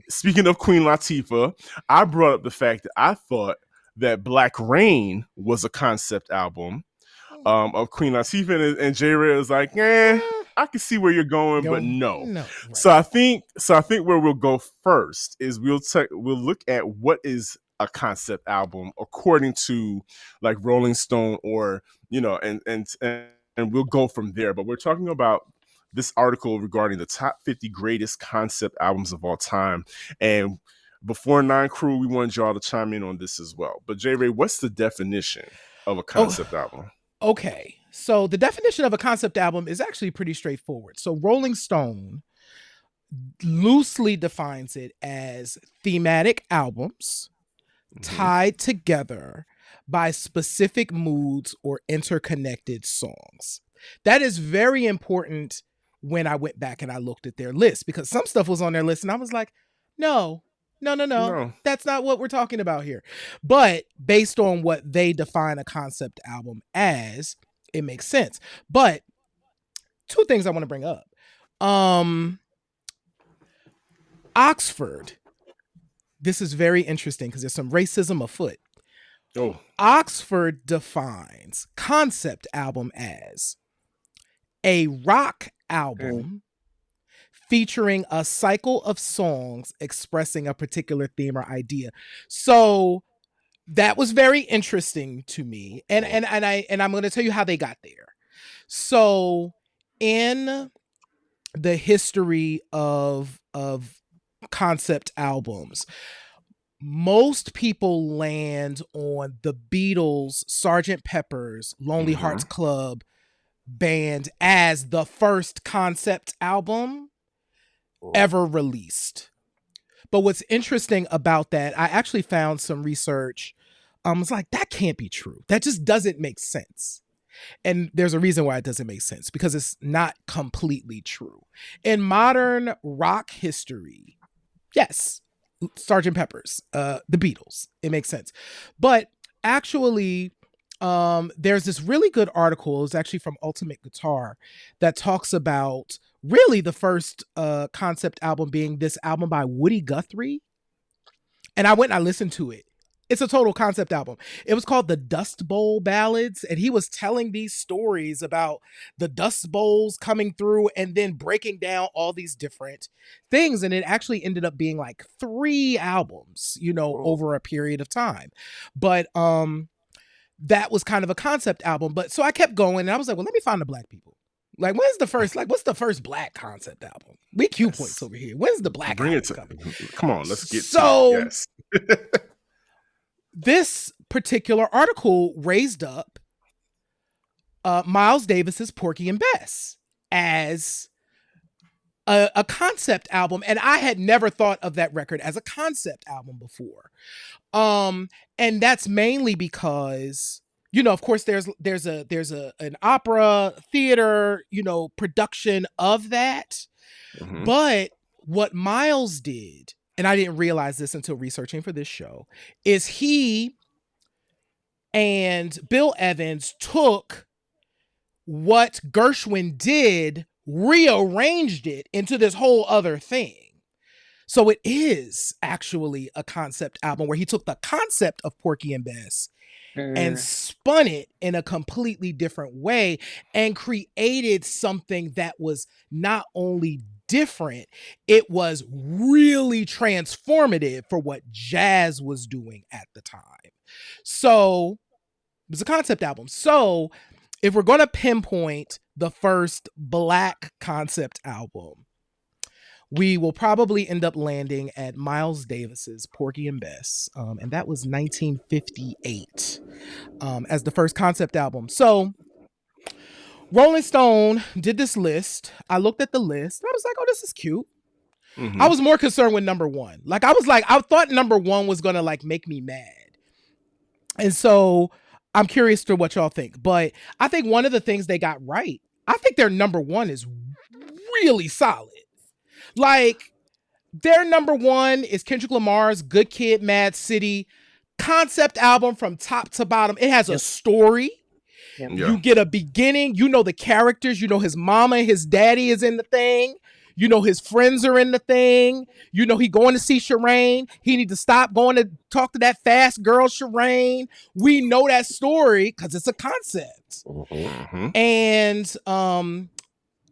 speaking of Queen Latifah, I brought up the fact that I thought that Black Rain was a concept album of Queen Latifah, and J. Ray was like, I can see where you're going, but no. Right. So I think where we'll go first is we'll look at what is a concept album according to like Rolling Stone, or and we'll go from there. But we're talking about this article regarding the top 50 greatest concept albums of all time, and B4Nine crew, we wanted y'all to chime in on this as well. But J. Ray, what's the definition of a concept album? Okay, so the definition of a concept album is actually pretty straightforward. So Rolling Stone loosely defines it as thematic albums tied together by specific moods or interconnected songs. That is very important when I went back and I looked at their list, because some stuff was on their list and I was like, no, that's not what we're talking about here. But based on what they define a concept album as, it makes sense. But 2 things I want to bring up. Oxford. This is very interesting because there's some racism afoot. Oxford defines concept album as a rock album featuring a cycle of songs expressing a particular theme or idea. So that was very interesting to me. And I'm going to tell you how they got there. So in the history of concept albums, most people land on the Beatles' Sgt. Pepper's Lonely Hearts Club Band as the first concept album ever released. But what's interesting about that, I actually found some research. I was like, that can't be true. That just doesn't make sense. And there's a reason why it doesn't make sense, because it's not completely true. In modern rock history, yes, Sgt. Pepper's, the Beatles. It makes sense. But actually, there's this really good article. It's actually from Ultimate Guitar that talks about really the first concept album being this album by Woody Guthrie. And I went and I listened to it. It's a total concept album. It was called the Dust Bowl Ballads. And he was telling these stories about the Dust Bowls coming through and then breaking down all these different things. And it actually ended up being like 3 albums, over a period of time. But that was kind of a concept album. But so I kept going and I was like, well, let me find the Black people. Like, what's the first Black concept album? We Q points over here. When's the Black Bring it to coming? Come on, let's get to it. Yes. This particular article raised up Miles Davis's Porky and Bess as a concept album, and I had never thought of that record as a concept album before. And that's mainly because, of course, there's an opera theater, production of that. Mm-hmm. But what Miles did, and I didn't realize this until researching for this show, is he and Bill Evans took what Gershwin did, rearranged it into this whole other thing. So it is actually a concept album where he took the concept of Porky and Bess and spun it in a completely different way and created something that was not only different, it was really transformative for what jazz was doing at the time. So it was a concept album. So if we're going to pinpoint the first Black concept album, we will probably end up landing at Miles Davis's Porky and Bess. And that was 1958 as the first concept album. So Rolling Stone did this list. I looked at the list. I was like, oh, this is cute. Mm-hmm. I was more concerned with number 1. I thought number 1 was going to make me mad. And so I'm curious to what y'all think. But I think one of the things they got right, I think their number 1 is really solid. Their number 1 is Kendrick Lamar's Good Kid, Mad City concept album from top to bottom. It has a story. Yep. You get a beginning. The characters. His mama and his daddy is in the thing. His friends are in the thing. He going to see Shireen. He need to stop going to talk to that fast girl, Shireen. We know that story because it's a concept. Mm-hmm. And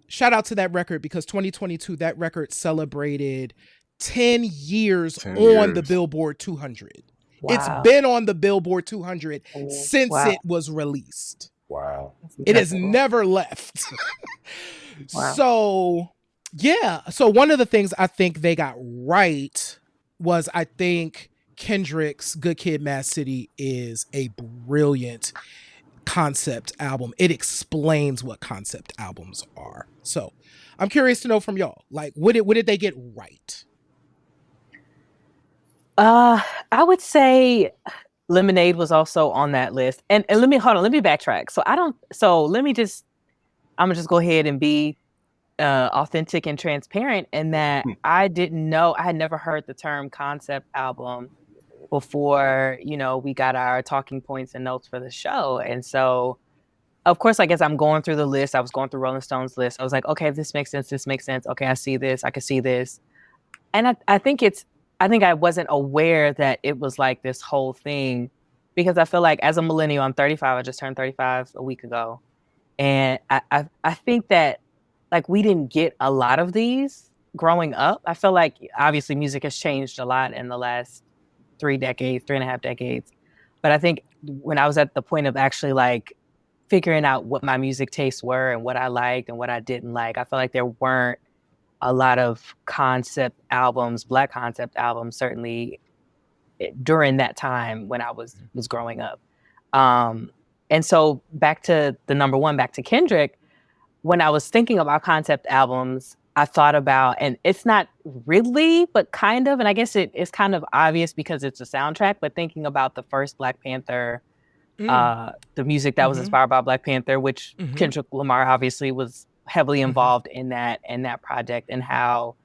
shout out to that record because 2022, that record celebrated 10 years the Billboard 200. Wow. It's been on the Billboard 200 since it was released. Wow. It has never left. Wow. So, yeah. So one of the things I think they got right was I think Kendrick's Good Kid, Mad City is a brilliant concept album. It explains what concept albums are. So I'm curious to know from y'all, what did they get right? I would say Lemonade was also on that list. And let me backtrack. I'm gonna just go ahead and be authentic and transparent in that I didn't know, I had never heard the term concept album before, we got our talking points and notes for the show. And so, of course, I guess I'm going through the list. I was going through Rolling Stone's list. I was like, okay, this makes sense. This makes sense. Okay, I see this. I can see this. And I think I wasn't aware that it was like this whole thing because I feel like as a millennial, I'm 35. I just turned 35 a week ago. And I think that we didn't get a lot of these growing up. I feel like obviously music has changed a lot in the last 3.5 decades. But I think when I was at the point of actually figuring out what my music tastes were and what I liked and what I didn't like, I feel like there weren't a lot of concept albums, Black concept albums, certainly during that time when I was growing up. And so back to the number 1, back to Kendrick, when I was thinking about concept albums, I thought about, and it's not really, but kind of, and I guess it's kind of obvious because it's a soundtrack, but thinking about the first Black Panther, the music that was inspired by Black Panther, which Kendrick Lamar obviously was heavily involved in that project, and how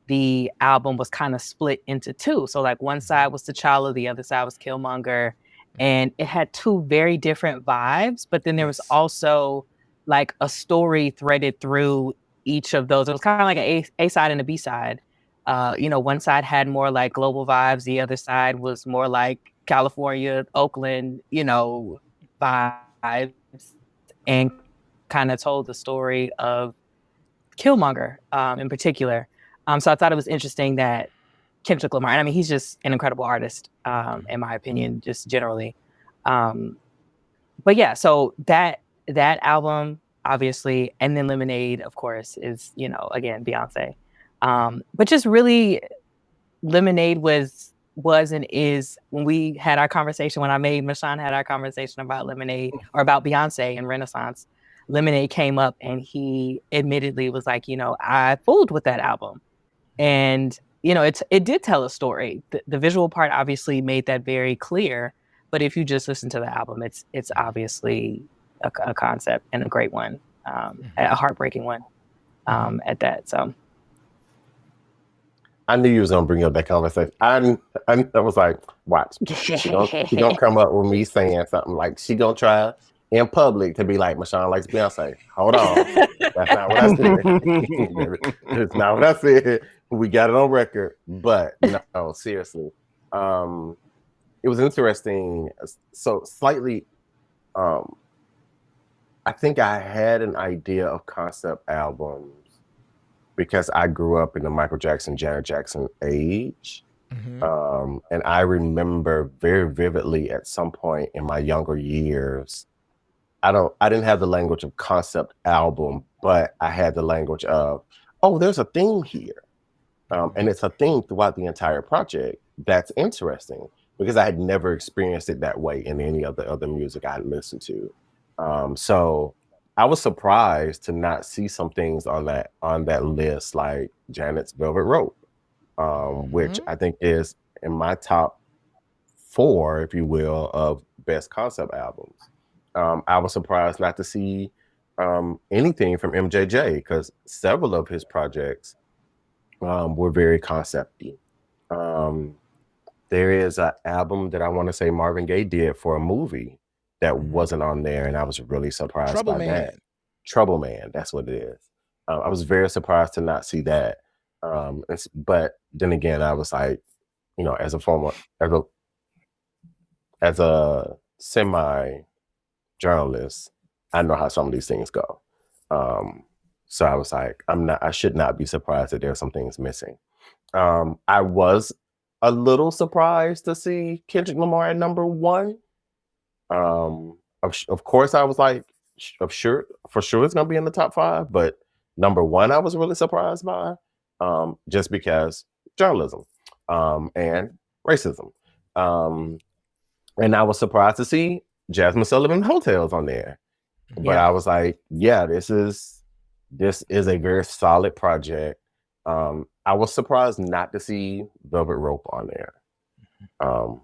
the album was kind of split into two. So like one side was T'Challa, the other side was Killmonger. And it had two very different vibes, but then there was also like a story threaded through each of those. It was kind of like an A side and a B side. One side had more like global vibes. The other side was more like California, Oakland, vibes, and kind of told the story of Killmonger in particular. So I thought it was interesting that Kendrick Lamar, and I mean, he's just an incredible artist, in my opinion, just generally. But yeah, so that album, obviously, and then Lemonade, of course, is, again, Beyonce. But just really, Lemonade was and is, when we had our conversation, when Mashaun had our conversation about Lemonade, or about Beyonce and Renaissance, Lemonade came up and he admittedly was like, I fooled with that album. And, it did tell a story. The visual part obviously made that very clear. But if you just listen to the album, it's obviously a concept, and a great one, a heartbreaking one at that. So I knew you was gonna bring up that conversation. I was like, watch, she gonna come up with me saying something like she gonna try in public to be like, Mashaun likes Beyonce. Hold on, that's not what I said. It's not what I said. We got it on record, but no, seriously, it was interesting. So slightly, I think I had an idea of concept albums because I grew up in the Michael Jackson, Janet Jackson age. And I remember very vividly at some point in my younger years, I didn't have the language of concept album, but I had the language of, oh, there's a theme here. And it's a theme throughout the entire project. That's interesting because I had never experienced it that way in any of the other music I had listened to. So I was surprised to not see some things on that list, like Janet's Velvet Rope, which I think is in my top 4, if you will, of best concept albums. I was surprised not to see anything from MJJ because several of his projects were very concepty. There is an album that I want to say Marvin Gaye did for a movie that wasn't on there, and I was really surprised by that. Trouble Man, that's what it is. I was very surprised to not see that. But then again, I was like, as a semi-journalist, I know how some of these things go. So I was like, I should not be surprised that there's some things missing. I was a little surprised to see Kendrick Lamar at number 1. Of course, I was like, for sure it's gonna be in the top 5, but number 1 I was really surprised by, just because journalism and racism. And I was surprised to see Jasmine Sullivan Hotels on there. But I was like, yeah, this is a very solid project. I was surprised not to see Velvet Rope on there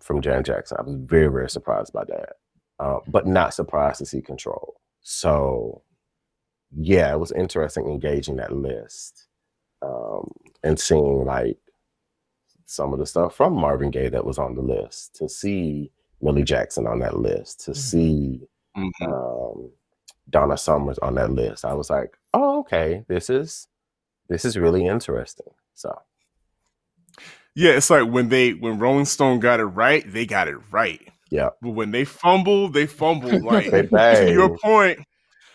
from Janet Jackson. I was very, very surprised by that. But not surprised to see Control. So, yeah, it was interesting engaging that list and seeing like some of the stuff from Marvin Gaye that was on the list, to see Millie Jackson on that list, to see Donna Summers on that list. I was like, oh, okay, this is really interesting. So. Yeah, it's like when Rolling Stone got it right, they got it right. Yeah. But when they fumbled. Like to your point.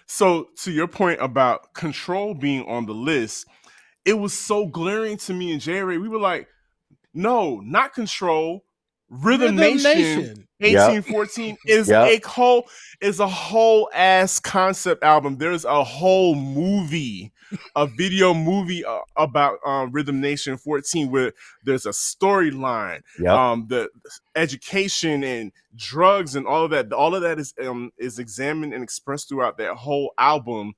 So to your point about Control being on the list, it was so glaring to me and Jerry. We were like, no, not Control. Rhythm Nation 1814 is a whole ass concept album. There's a whole movie, a video movie about Rhythm Nation 14 where there's a storyline, the education and drugs and all of that. All of that is examined and expressed throughout that whole album.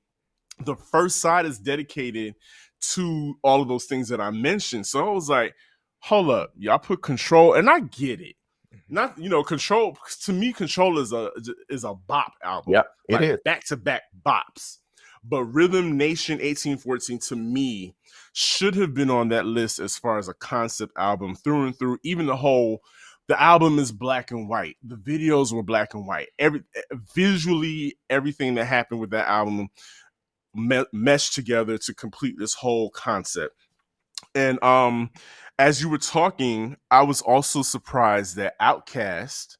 The first side is dedicated to all of those things that I mentioned. So I was like, hold up, y'all put Control, and I get it. Not Control, to me, Control is a bop album. Yeah, it is back to back bops. But Rhythm Nation 1814 to me should have been on that list as far as a concept album through and through. Even the album is black and white. The videos were black and white. Visually, everything that happened with that album meshed together to complete this whole concept. And as you were talking, I was also surprised that Outkast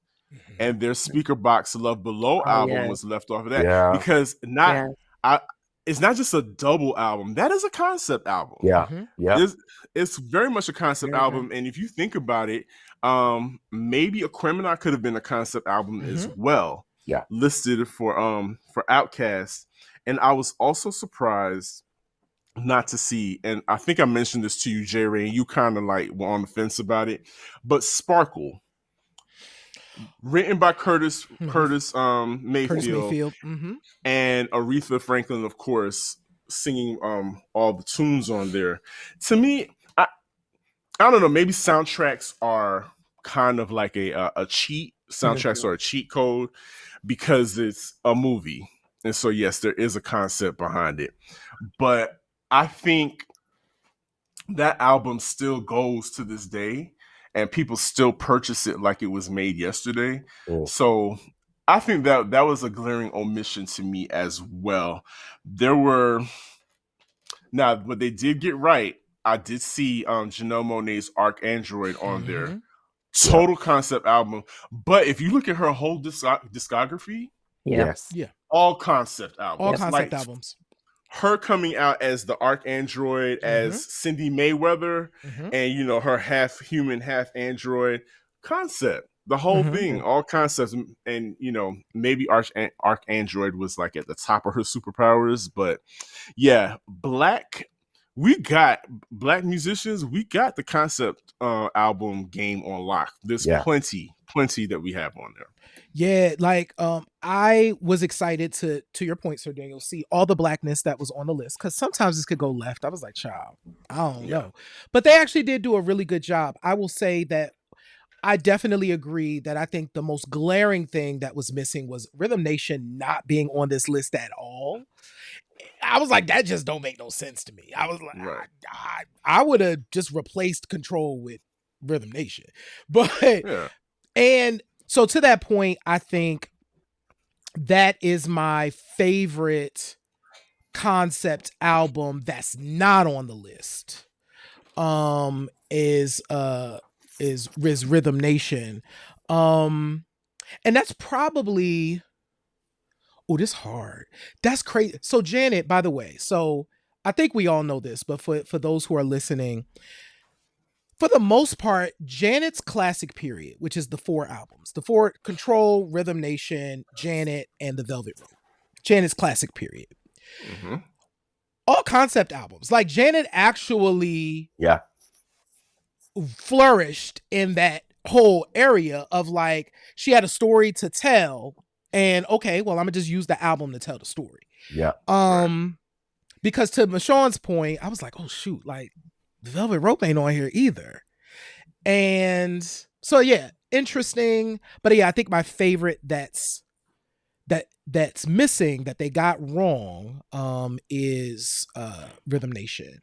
and their Speaker Box Love Below album was left off of that because it's not just a double album. That is a concept album. It's very much a concept album. And if you think about it, maybe A Criminal could have been a concept album as well. Listed for Outkast. And I was also surprised not to see, and I think I mentioned this to you, J. Ray, and you kind of like were on the fence about it, but Sparkle, written by Curtis Mayfield, and Aretha Franklin, of course, singing all the tunes on there. To me, I don't know, maybe soundtracks are kind of like a cheat. Soundtracks are a cheat code because it's a movie. And so, yes, there is a concept behind it. But I think that album still goes to this day and people still purchase it like it was made yesterday. So I think that was a glaring omission to me as well. Now, what they did get right, I did see Janelle Monáe's Arc Android on there. Total concept album. But if you look at her whole discography, all concept albums. All concept albums. Her coming out as the Arc Android, as Cindy Mayweather, and her half human, half android concept. The whole thing, all concepts, and maybe Arc Android was like at the top of her superpowers, but yeah, black musicians, we got the concept album game on lock. There's plenty that we have on there. Yeah, like I was excited to your point, Sir Daniel, see all the Blackness that was on the list, because sometimes this could go left. I was like, child, I don't know. But they actually did do a really good job. I will say that I definitely agree that I think the most glaring thing that was missing was Rhythm Nation not being on this list at all. I was like, that just don't make no sense to me. I was like, I would have just replaced Control with Rhythm Nation. But and so to that point, I think that is my favorite concept album that's not on the list. Is Rhythm Nation. And that's probably this hard. That's crazy. So Janet, by the way, so I think we all know this, but for those who are listening, for the most part, Janet's classic period, which is the 4 albums, the 4 Control, Rhythm Nation, Janet, and the Velvet Rope. Janet's classic period. All concept albums. Like Janet actually flourished in that whole area of like, she had a story to tell, and okay, well, I'm gonna just use the album to tell the story. Because to Mashaun's point, I was like, oh shoot, like the Velvet Rope ain't on here either. And so yeah, interesting. But yeah, I think my favorite that's missing, that they got wrong, is Rhythm Nation.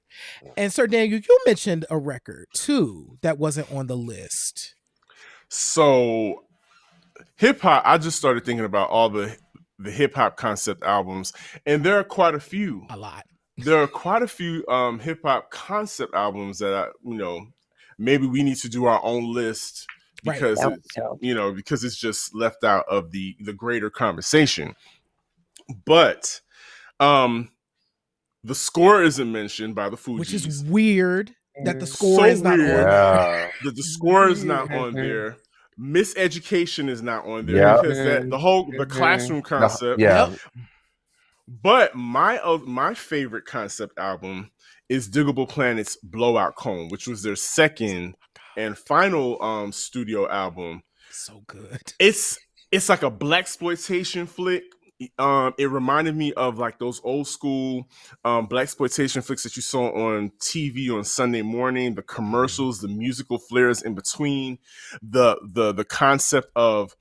And Sir Daniel, you mentioned a record too that wasn't on the list. So hip hop, I just started thinking about all the hip hop concept albums, and there are quite a few. A lot. There are quite a few hip hop concept albums that maybe we need to do our own list because because it's just left out of the greater conversation. But the score isn't mentioned by the Fugees, which is weird that the score is not on there. The score is not on there. Miseducation is not on there because the classroom concept. But my favorite concept album is Diggable Planet's Blowout Cone, which was their second and final studio album. So good. It's like a blaxploitation flick. It reminded me of like those old school blaxploitation flicks that you saw on TV on Sunday morning, the commercials, the musical flares in between, the concept of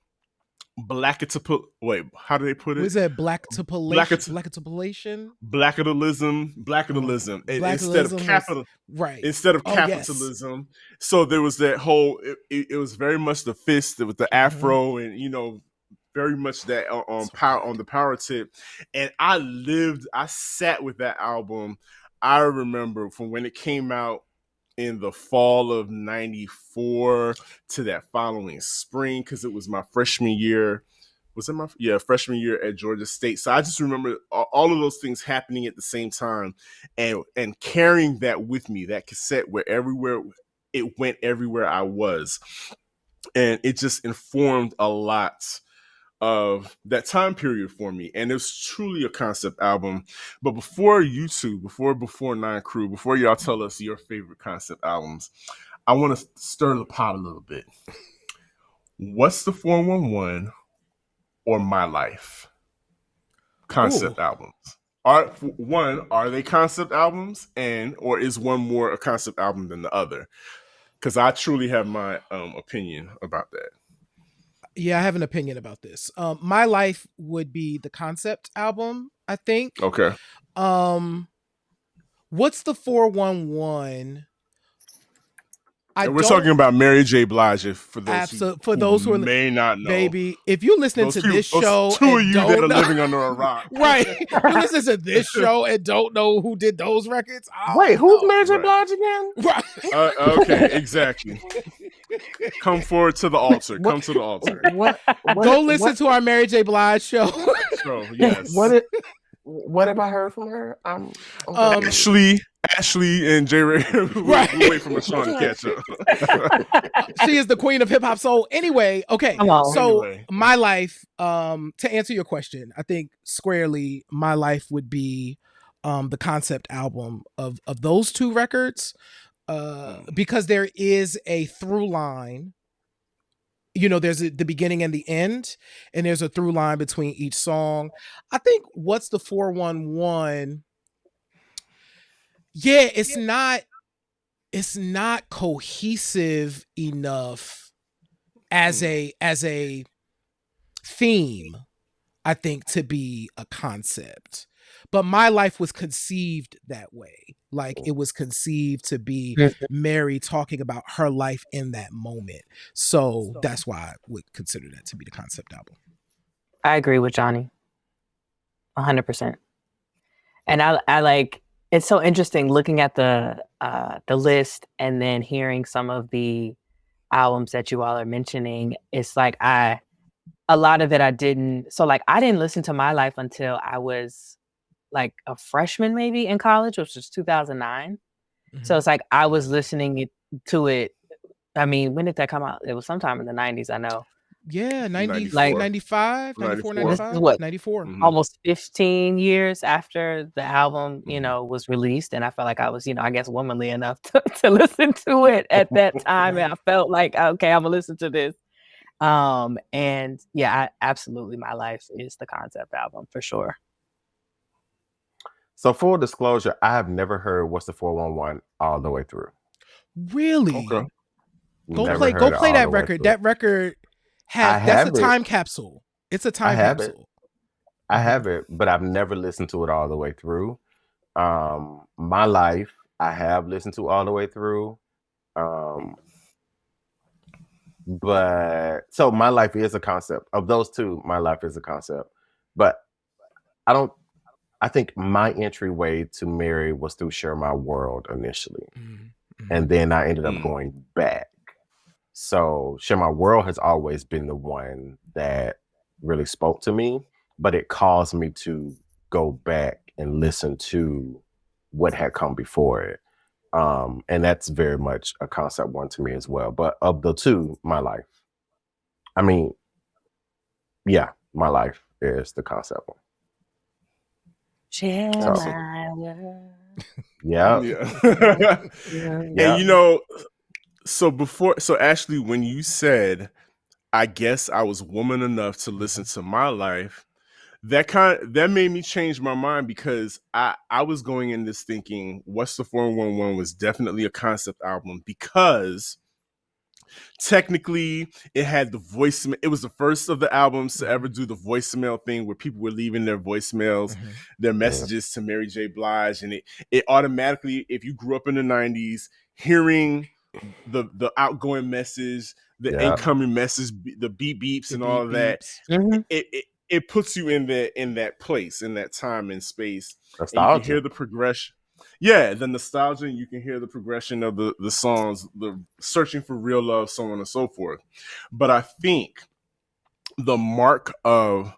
Wait, how do they put it? Was that blackitopulation? Blackitalism. Instead of Blackitalism capital, right. instead of Oh, yes. capitalism. So there was that whole. It was very much the fist with the afro, and very much that on power on the power tip. And I sat with that album. I remember from when it came out in the fall of '94 to that following spring, because it was my freshman year. Was it freshman year at Georgia State? So I just remember all of those things happening at the same time, and carrying that with me, that cassette everywhere I was, and it just informed a lot of that time period for me. And it was truly a concept album. But before you two, before B4Nine crew, before y'all tell us your favorite concept albums, I want to stir the pot a little bit. What's the 411 or My Life concept albums? Are they concept albums, or is one more a concept album than the other? Because I truly have my opinion about that. Yeah, I have an opinion about this. My Life would be the concept album, I think. Okay. What's the 411? We're talking about Mary J. Blige. For those who may not know, baby, if you're listening to this show, two of you that are living under a rock, right? You listen to this show and don't know who did those records. Wait, who's Mary J. Blige again? Right. Okay, exactly. Come forward to the altar. Come to the altar. Go listen to our Mary J. Blige show. Yes. What have I heard from her? Ashley and J. Ray. We'll wait for Mashaun to catch up. She is the queen of hip hop soul. Anyway, okay. So My Life, to answer your question, I think squarely My Life would be the concept album of those two records, because there is a through line. There's the beginning and the end, and there's a through line between each song. I think What's the 411? Yeah, it's not cohesive enough as a theme, I think, to be a concept. But My Life was conceived that way. Like, it was conceived to be Mary talking about her life in that moment. So that's why I would consider that to be the concept album. I agree with Johnny. 100%. And I like, it's so interesting looking at the list and then hearing some of the albums that you all are mentioning. It's like a lot of it I didn't listen to My Life until I was like a freshman maybe in college, which was 2009. Mm-hmm. So it's like I was listening to it. I mean, when did that come out? It was sometime in the 90s, I know. Yeah, 95, 94. 94. Mm-hmm. Almost 15 years after the album, was released. And I felt like I was, I guess womanly enough to listen to it at that time. And I felt like, okay, I'm gonna listen to this. And yeah, absolutely My Life is the concept album for sure. So full disclosure, I have never heard What's the 411 all the way through. Really? Okay. Go play that record. That record that's a time capsule. It's a time capsule. I have it, but I've never listened to it all the way through. My Life, I have listened to all the way through. But so My Life is a concept. Of those two, My Life is a concept. But I think my entryway to Mary was through Share My World initially. Mm-hmm. And then I ended up going back. So Share My World has always been the one that really spoke to me, but it caused me to go back and listen to what had come before it. And that's very much a concept one to me as well. But of the two, My Life. I mean, yeah, My Life is the concept one. Share my world. Yeah. And so Ashley, when you said, I guess I was woman enough to listen to My Life, that made me change my mind, because I was going in this thinking What's the 411 was definitely a concept album, because Technically, it had the voicemail. It was the first of the albums to ever do the voicemail thing where people were leaving their voicemails, their messages to Mary J. Blige. And it automatically, if you grew up in the 90s, hearing the outgoing message, the incoming message, the beep beeps and all of that, it puts you in that place, in that time and space. And you can hear the progression. Yeah, the nostalgia, and you can hear the progression of the songs, the searching for real love, so on and so forth. But I think the mark of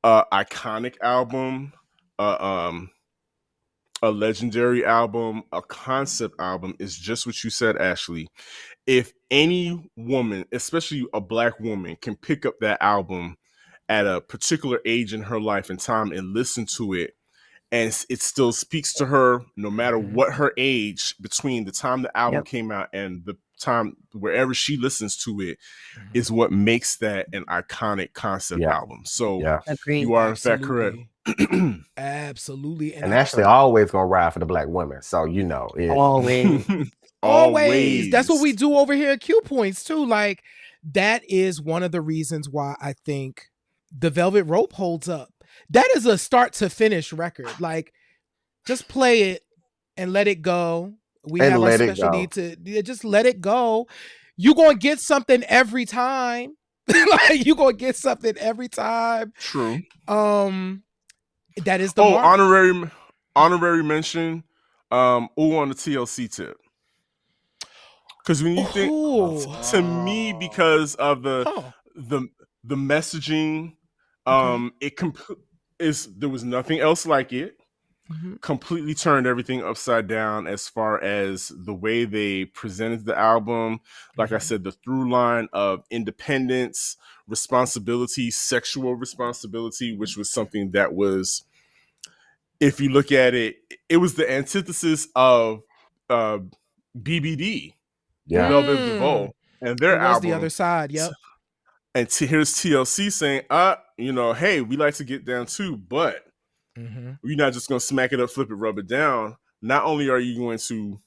a iconic album, a legendary album, a concept album is just what you said, Ashley. If any woman, especially a Black woman, can pick up that album at a particular age in her life and time and listen to it, and it still speaks to her no matter what her age, between the time the album came out and the time wherever she listens to it, is what makes that an iconic concept album. So you are in fact correct. Absolutely. And Ashley always gonna ride for the Black women. So always. That's what we do over here at Q Points too. Like, that is one of the reasons why I think the Velvet Rope holds up. That is a start to finish record. Like, just play it and let it go. We have our special need to just let it go. You're going to get something every time. Like, you're going to get something every time. True. That is the mark. Honorary mention. On the TLC tip. Because when you think, to me, because of the messaging, there was nothing else like it. Completely turned everything upside down as far as the way they presented the album. Like I said, the through line of independence, responsibility, sexual responsibility, which was something that was, if you look at it, it was the antithesis of BBD, Velvet DeVoe, and their album. The other side, yep. And here's TLC saying, hey, we like to get down too, but we're not just going to smack it up, flip it, rub it down. Not only are you going to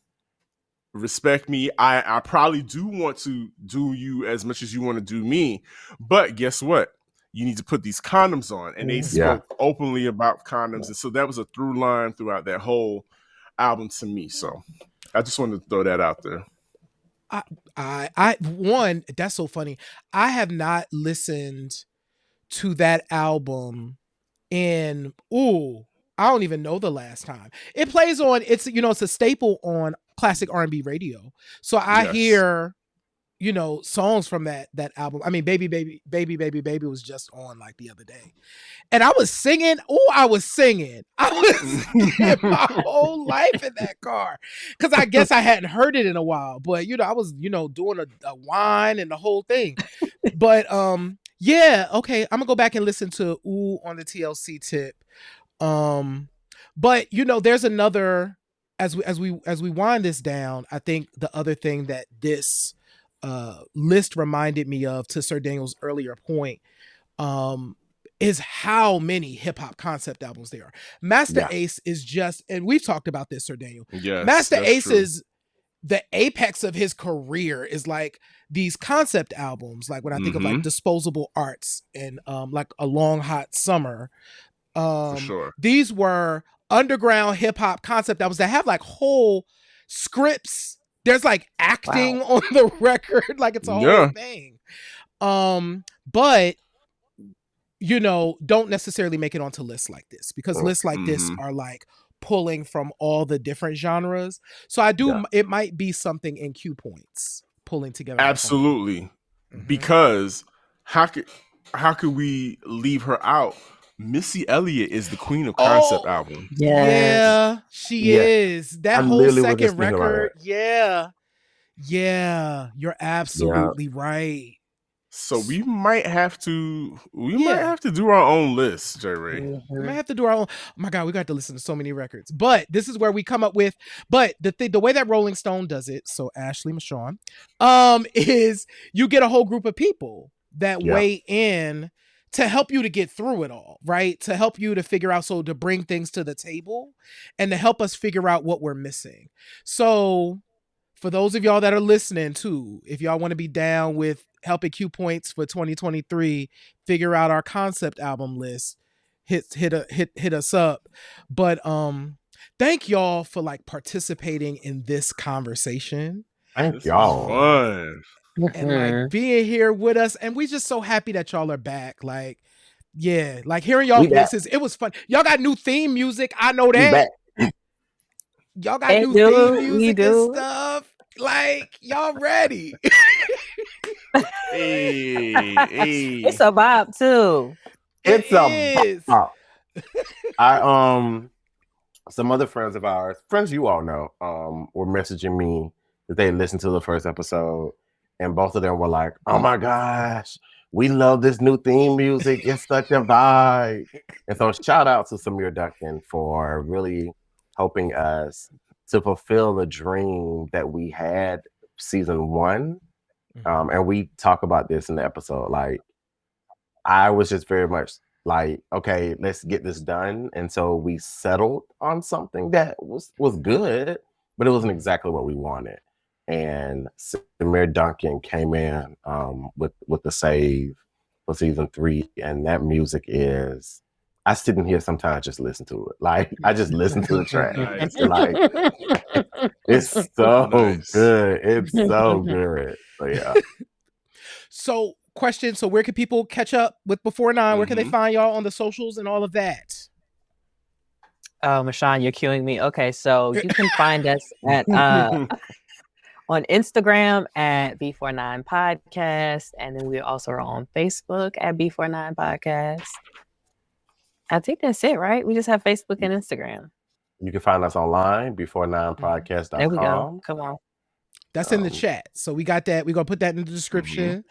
respect me, I probably do want to do you as much as you want to do me, but guess what? You need to put these condoms on. And they spoke openly about condoms. And so that was a through line throughout that whole album to me. So I just wanted to throw that out there. That's so funny. I have not listened to that album in, I don't even know the last time. It plays on, it's a staple on classic R&B radio. So I hear, songs from that album. I mean, Baby was just on like the other day. And I was singing. I was singing my whole life in that car. Because I guess I hadn't heard it in a while. But, I was, doing a whine and the whole thing. But, okay. I'm going to go back and listen to Ooh on the TLC tip. But, there's another, as we wind this down, I think the other thing that this list reminded me of, to Sir Daniel's earlier point, is how many hip-hop concept albums there are. Master Ace is just, and we've talked about this, Sir Daniel. Yes, Master Ace is the apex of his career, is like these concept albums. Like when I think of like Disposable Arts and like A Long Hot Summer. For sure. These were underground hip-hop concept albums that have like whole scripts. There's like acting on the record, like it's a whole thing. But don't necessarily make it onto lists like this, because lists like this are like pulling from all the different genres. So it might be something in Q Points pulling together. Absolutely. Because how could we leave her out? Missy Elliott is the queen of concept album. Yeah, she is. That whole second record. Yeah, you're absolutely right. So we might have to do our own list, J. Ray. We might have to do our own. Oh my God, we got to listen to so many records. But this is where we come up with. But the way that Rolling Stone does it, so Ashli, Mashaun, is you get a whole group of people that weigh in to help you to get through it all, right? To help you to figure out, to bring things to the table and to help us figure out what we're missing. So for those of y'all that are listening too, if y'all want to be down with helping Q Points for 2023 figure out our concept album list, hit us up. But thank y'all for like participating in this conversation. Thank y'all. Fun. And like being here with us, and we just so happy that y'all are back. Like, yeah, like hearing y'all voices, it was fun. Y'all got new theme music. I know that. Y'all got new theme music and stuff. Like, y'all ready. It's a vibe too. It's a vibe. Some other friends of ours, friends you all know, were messaging me that they listened to the first episode, and both of them were like, "Oh my gosh, we love this new theme music. It's such a vibe." And so shout out to Samir Duncan for really helping us to fulfill the dream that we had season 1. And we talk about this in the episode. Like, I was just very much like, okay, let's get this done. And so we settled on something that was good, but it wasn't exactly what we wanted. And Samir Duncan came in with the save for season 3, and that music is, I sit in here sometimes just listen to it. Like, I just listen to the track. Like, it's so good. It's so good. So yeah. So question, so where can people catch up with B4Nine? Where can they find y'all on the socials and all of that? Oh, Mashaun, you're cueing me. Okay, so you can find us at on Instagram at B4Nine Podcast, and then we also are on Facebook at B4Nine Podcast. I think that's it, right? We just have Facebook and Instagram. You can find us online, B4NinePodcast.com. There we go. Come on. That's in the chat. So we got that. We're gonna put that in the description.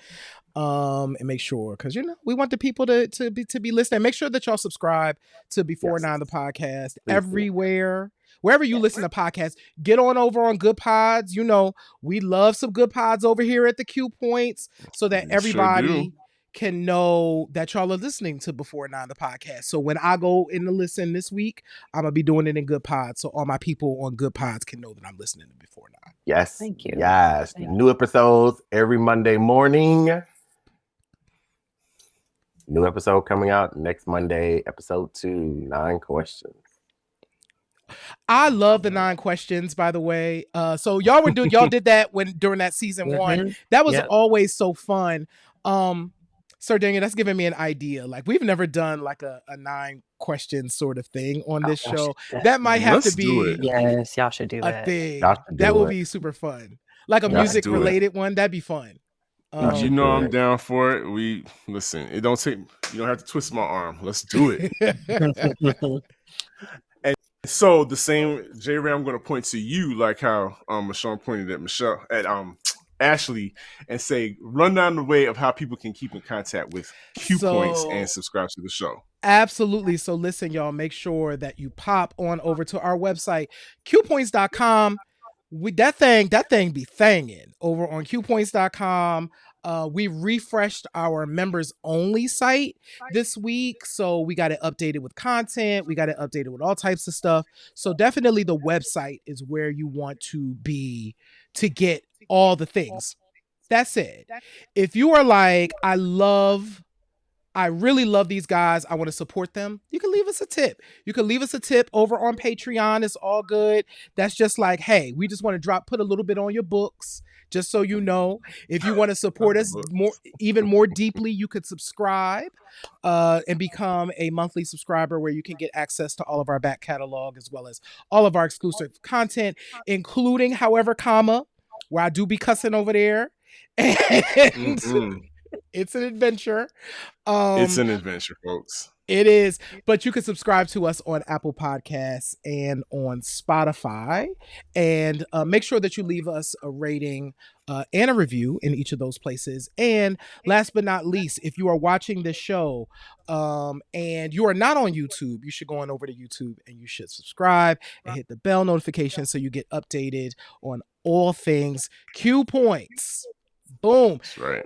And make sure, because we want the people to be listening. Make sure that y'all subscribe to B4Nine the podcast everywhere. Wherever you listen to podcasts, get on over on Good Pods. We love some Good Pods over here at the Q Points, so that everybody can know that y'all are listening to B4Nine the podcast. So when I go in to listen this week, I'm gonna be doing it in Good Pods, so all my people on Good Pods can know that I'm listening to B4Nine. Yes, thank you. Yes, new episodes every Monday morning. New episode coming out next Monday, episode 2, 9 questions. I love the 9 questions, by the way. So y'all did that during that season 1. That was always so fun. Sir Daniel, that's giving me an idea. Like, we've never done like a 9 question sort of thing on this show. That might have to be. Yes, y'all should do that. Thing. That would be super fun. Like a music related one. That'd be fun. I'm down for it. You don't have to twist my arm. Let's do it. And so the same, J-Ray, I'm going to point to you like how Mashaun pointed at Ashli, and say, run down the way of how people can keep in contact with Q Points and subscribe to the show. Absolutely. So listen, y'all, make sure that you pop on over to our website, qpoints.com. That thing be thangin' over on qpoints.com. We refreshed our members only site this week. So we got it updated with content. We got it updated with all types of stuff. So definitely the website is where you want to be to get all the things. That's it. If you are like, I really love these guys, I want to support them, you can leave us a tip. You can leave us a tip over on Patreon. It's all good. That's just like, hey, we just want to put a little bit on your books, just so you know. If you want to support us even more deeply, you could subscribe and become a monthly subscriber, where you can get access to all of our back catalog, as well as all of our exclusive content, including However Comma, where I do be cussing over there. And it's an adventure. It's an adventure, folks. It is. But you can subscribe to us on Apple Podcasts and on Spotify. And make sure that you leave us a rating and a review in each of those places. And last but not least, if you are watching this show and you are not on YouTube, you should go on over to YouTube and you should subscribe and hit the bell notification so you get updated on all things Q Points. Boom. That's right.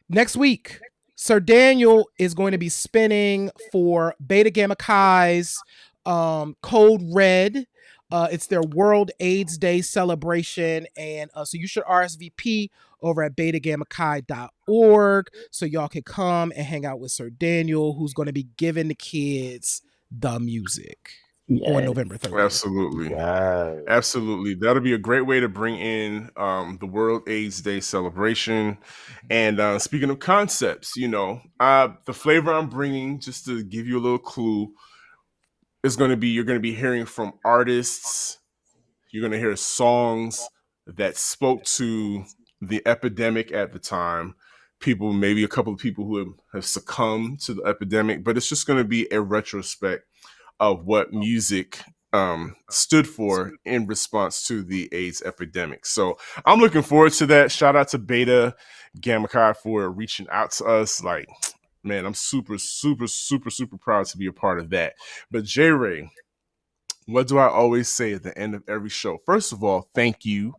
Next week, Sir Daniel is going to be spinning for Beta Gamma Chi's Code Red. It's their World AIDS Day celebration. And so you should RSVP over at betagammachi.org so y'all can come and hang out with Sir Daniel, who's going to be giving the kids the music on November 30th. Absolutely. Yes. Absolutely. That'll be a great way to bring in the World AIDS Day celebration. And speaking of concepts, the flavor I'm bringing, just to give you a little clue, is going to be, you're going to be hearing from artists. You're going to hear songs that spoke to the epidemic at the time. People, maybe a couple of people who have succumbed to the epidemic, but it's just going to be a retrospect of what music stood for in response to the AIDS epidemic. So I'm looking forward to that. Shout out to Beta Gamma Chi for reaching out to us. Like, man, I'm super, super, super, super proud to be a part of that. But J Ray, what do I always say at the end of every show? First of all, thank you,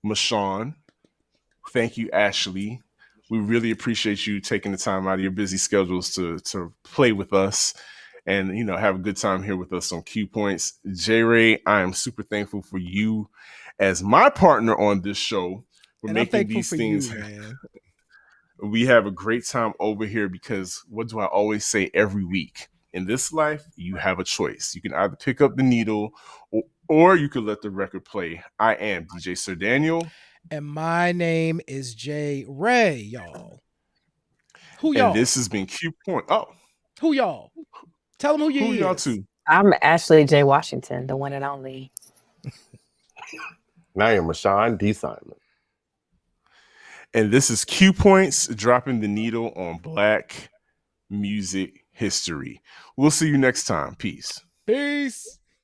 Mashaun. Thank you, Ashli. We really appreciate you taking the time out of your busy schedules to play with us and have a good time here with us on Q Points. J Ray, I am super thankful for you as my partner on this show for making these things. Man. We have a great time over here because what do I always say every week? In this life, you have a choice. You can either pick up the needle or you could let the record play. I am DJ Sir Daniel. And my name is J Ray, y'all. Who y'all? And this has been Q Point. Oh. Who y'all? Tell them who you Who is. y'all too? I'm Ashli J. Washington, the one and only. Now you're Mashaun D. Simon. And this is Q Points, dropping the needle on Black music history. We'll see you next time. Peace. Peace.